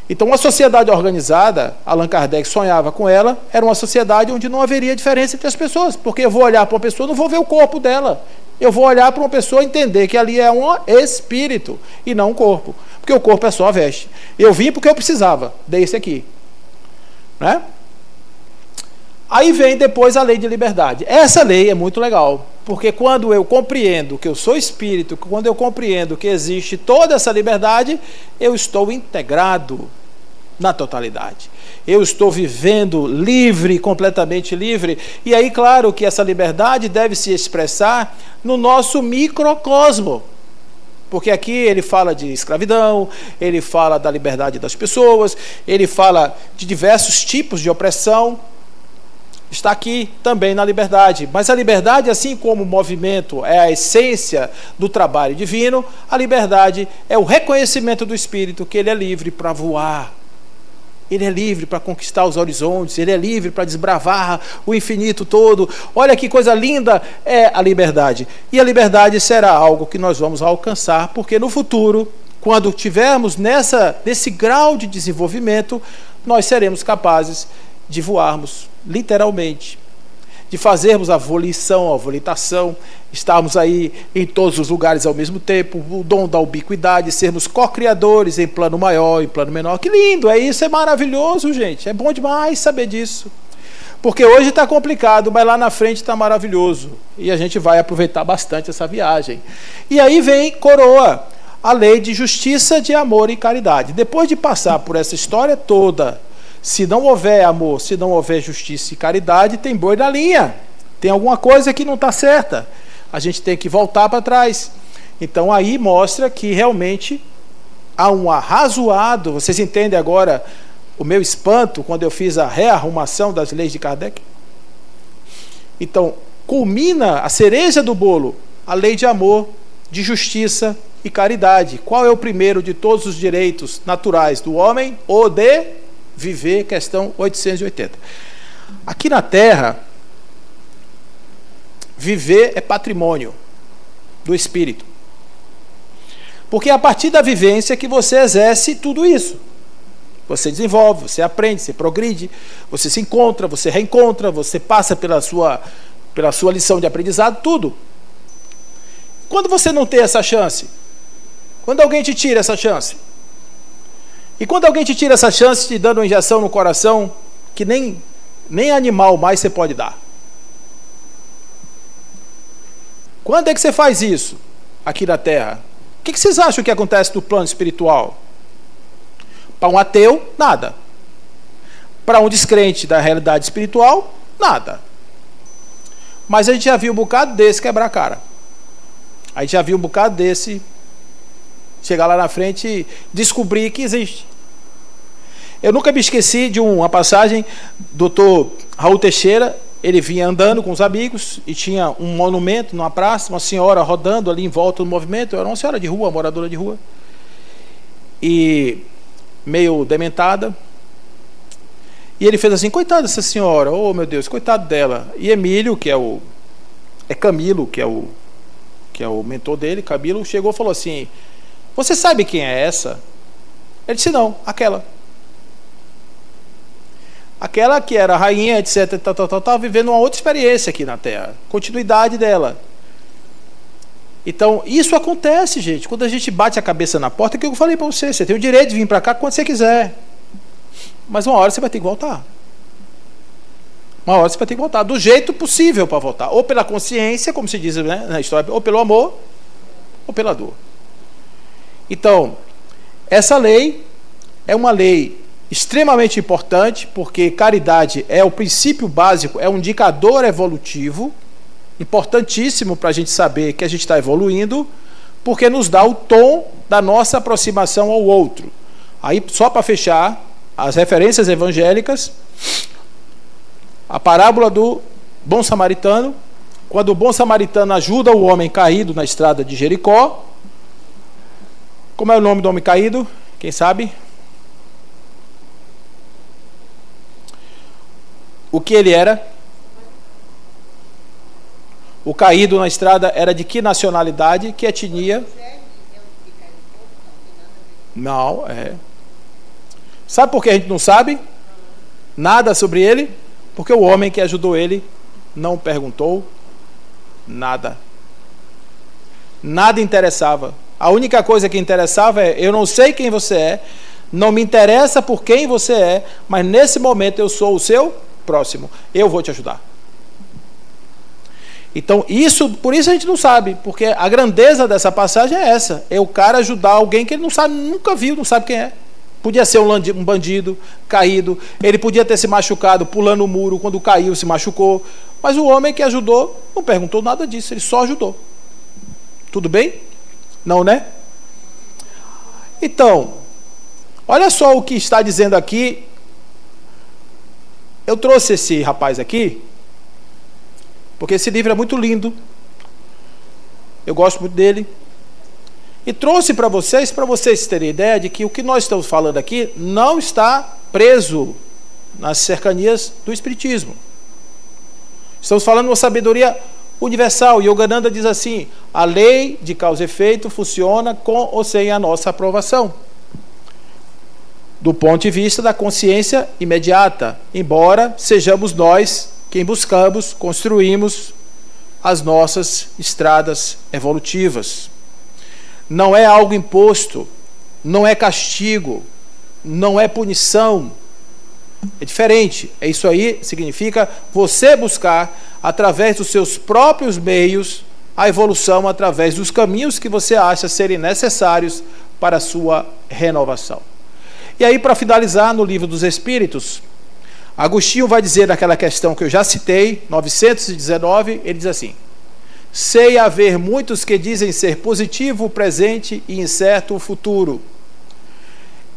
Então, uma sociedade organizada, Allan Kardec sonhava com ela, era uma sociedade onde não haveria diferença entre as pessoas. Porque eu vou olhar para uma pessoa, não vou ver o corpo dela. Eu vou olhar para uma pessoa e entender que ali é um espírito e não um corpo. Porque o corpo é só a veste. Eu vim porque eu precisava desse aqui. Né? Aí vem depois a lei de liberdade. Essa lei é muito legal. Porque quando eu compreendo que eu sou espírito, quando eu compreendo que existe toda essa liberdade, eu estou integrado na totalidade. Eu estou vivendo livre, completamente livre. E aí, claro que essa liberdade deve se expressar no nosso microcosmo. Porque aqui ele fala de escravidão, ele fala da liberdade das pessoas, ele fala de diversos tipos de opressão. Está aqui também na liberdade. Mas a liberdade, assim como o movimento é a essência do trabalho divino, a liberdade é o reconhecimento do espírito que ele é livre para voar. Ele é livre para conquistar os horizontes, ele é livre para desbravar o infinito todo. Olha que coisa linda é a liberdade. E a liberdade será algo que nós vamos alcançar, porque no futuro, quando tivermos nesse grau de desenvolvimento, nós seremos capazes de voarmos, literalmente, de fazermos a volição, a volitação, estarmos aí em todos os lugares ao mesmo tempo, o dom da ubiquidade, sermos co-criadores em plano maior, em plano menor. Que lindo, isso é maravilhoso, gente, é bom demais saber disso. Porque hoje está complicado, mas lá na frente está maravilhoso. E a gente vai aproveitar bastante essa viagem. E aí vem coroa a lei de justiça, de amor e caridade. Depois de passar por essa história toda, se não houver amor, se não houver justiça e caridade, tem boi na linha. Tem alguma coisa que não está certa. A gente tem que voltar para trás. Então aí mostra que realmente há um arrazoado. Vocês entendem agora o meu espanto quando eu fiz a rearrumação das leis de Kardec? Então, culmina a cereja do bolo, a lei de amor, de justiça e caridade. Qual é o primeiro de todos os direitos naturais do homem? O de viver, questão 880. Aqui na Terra, viver é patrimônio do espírito. Porque é a partir da vivência que você exerce tudo isso. Você desenvolve, você aprende, você progride, você se encontra, você reencontra, você passa pela sua lição de aprendizado, tudo. Quando você não tem essa chance? Quando alguém te tira essa chance? E quando alguém te tira essa chance te dando uma injeção no coração que nem animal mais você pode dar? Quando é que você faz isso aqui na Terra? O que vocês acham que acontece no plano espiritual? Para um ateu, nada. Para um descrente da realidade espiritual, nada. Mas a gente já viu um bocado desse quebrar a cara. A gente já viu um bocado desse chegar lá na frente e descobrir que existe. Eu nunca me esqueci de uma passagem do Dr. Raul Teixeira. Ele vinha andando com os amigos e tinha um monumento numa praça, uma senhora rodando ali em volta do movimento. Era uma senhora de rua, moradora de rua, e meio dementada. E ele fez assim: coitada dessa senhora, oh meu Deus, coitado dela. E Emílio, que é Camilo, que é o mentor dele, Camilo, chegou e falou assim: você sabe quem é essa? Ele disse: não, aquela que era a rainha, etc, estava vivendo uma outra experiência aqui na Terra, continuidade dela. Então, isso acontece, gente, quando a gente bate a cabeça na porta, que eu falei para você, você tem o direito de vir para cá quando você quiser, mas uma hora você vai ter que voltar. Uma hora você vai ter que voltar, do jeito possível para voltar, ou pela consciência, como se diz, né, na história, ou pelo amor, ou pela dor. Então, essa lei é uma lei extremamente importante, porque caridade é o princípio básico, é um indicador evolutivo, importantíssimo para a gente saber que a gente está evoluindo, porque nos dá o tom da nossa aproximação ao outro. Aí, só para fechar, as referências evangélicas, A parábola do bom samaritano, quando o bom samaritano ajuda o homem caído na estrada de Jericó. Como é o nome do homem caído? Quem sabe? O que ele era? O caído na estrada era de que nacionalidade? Que etnia? Não, é. Sabe por que a gente não sabe nada sobre ele? Porque o homem que ajudou ele não perguntou nada. Nada interessava. A única coisa que interessava é: eu não sei quem você é, não me interessa por quem você é, mas nesse momento eu sou o seu próximo, eu vou te ajudar. Então, por isso a gente não sabe, porque a grandeza dessa passagem é essa: é o cara ajudar alguém que ele não sabe, nunca viu, não sabe quem é. Podia ser um bandido caído, ele podia ter se machucado pulando o muro, quando caiu se machucou, mas o homem que ajudou não perguntou nada disso, ele só ajudou. Tudo bem? Não, né? Então, olha só o que está dizendo aqui. Eu trouxe esse rapaz aqui porque esse livro é muito lindo, eu gosto muito dele, e trouxe para vocês terem ideia de que o que nós estamos falando aqui não está preso nas cercanias do Espiritismo. Estamos falando de uma sabedoria universal. Yogananda diz assim: a lei de causa e efeito funciona com ou sem a nossa aprovação, do ponto de vista da consciência imediata, embora sejamos nós quem buscamos, construímos as nossas estradas evolutivas. Não é algo imposto, não é castigo, não é punição. É diferente. É isso aí, significa você buscar, através dos seus próprios meios, a evolução através dos caminhos que você acha serem necessários para a sua renovação. E aí, para finalizar, no Livro dos Espíritos, Agostinho vai dizer naquela questão que eu já citei, 919, ele diz assim: sei haver muitos que dizem ser positivo o presente e incerto o futuro.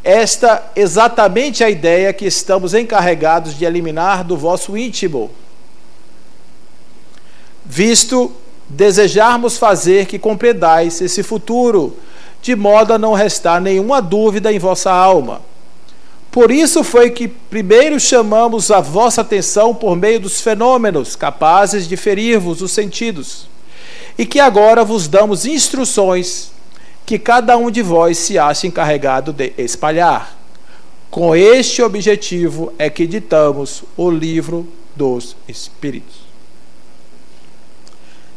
Esta exatamente a ideia que estamos encarregados de eliminar do vosso íntimo, visto desejarmos fazer que compreendais esse futuro, de modo a não restar nenhuma dúvida em vossa alma. Por isso foi que primeiro chamamos a vossa atenção por meio dos fenômenos capazes de ferir-vos os sentidos, e que agora vos damos instruções que cada um de vós se acha encarregado de espalhar. Com este objetivo é que editamos o Livro dos Espíritos.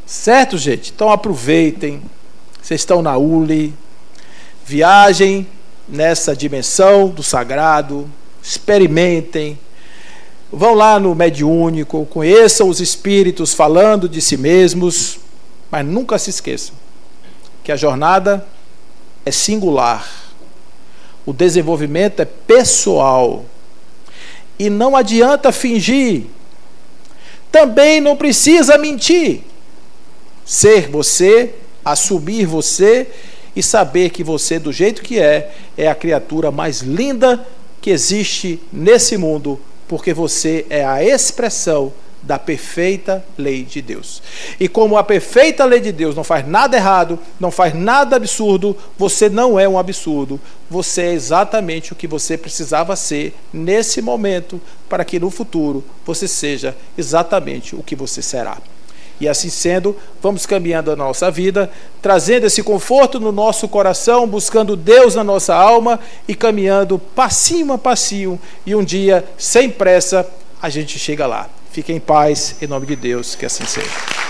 Certo, gente? Então aproveitem, vocês estão na ULI, viajem nessa dimensão do sagrado, experimentem, vão lá no mediúnico, conheçam os espíritos falando de si mesmos, mas nunca se esqueçam que a jornada é singular, o desenvolvimento é pessoal, e não adianta fingir, também não precisa mentir. Ser você, assumir você e saber que você, do jeito que é a criatura mais linda que existe nesse mundo, porque você é a expressão da perfeita lei de Deus. E como a perfeita lei de Deus não faz nada errado, não faz nada absurdo, você não é um absurdo, você é exatamente o que você precisava ser nesse momento, para que no futuro você seja exatamente o que você será. E assim sendo, vamos caminhando a nossa vida, trazendo esse conforto no nosso coração, buscando Deus na nossa alma e caminhando passinho a passinho, e um dia, sem pressa, a gente chega lá. Fiquem em paz, em nome de Deus, que assim seja.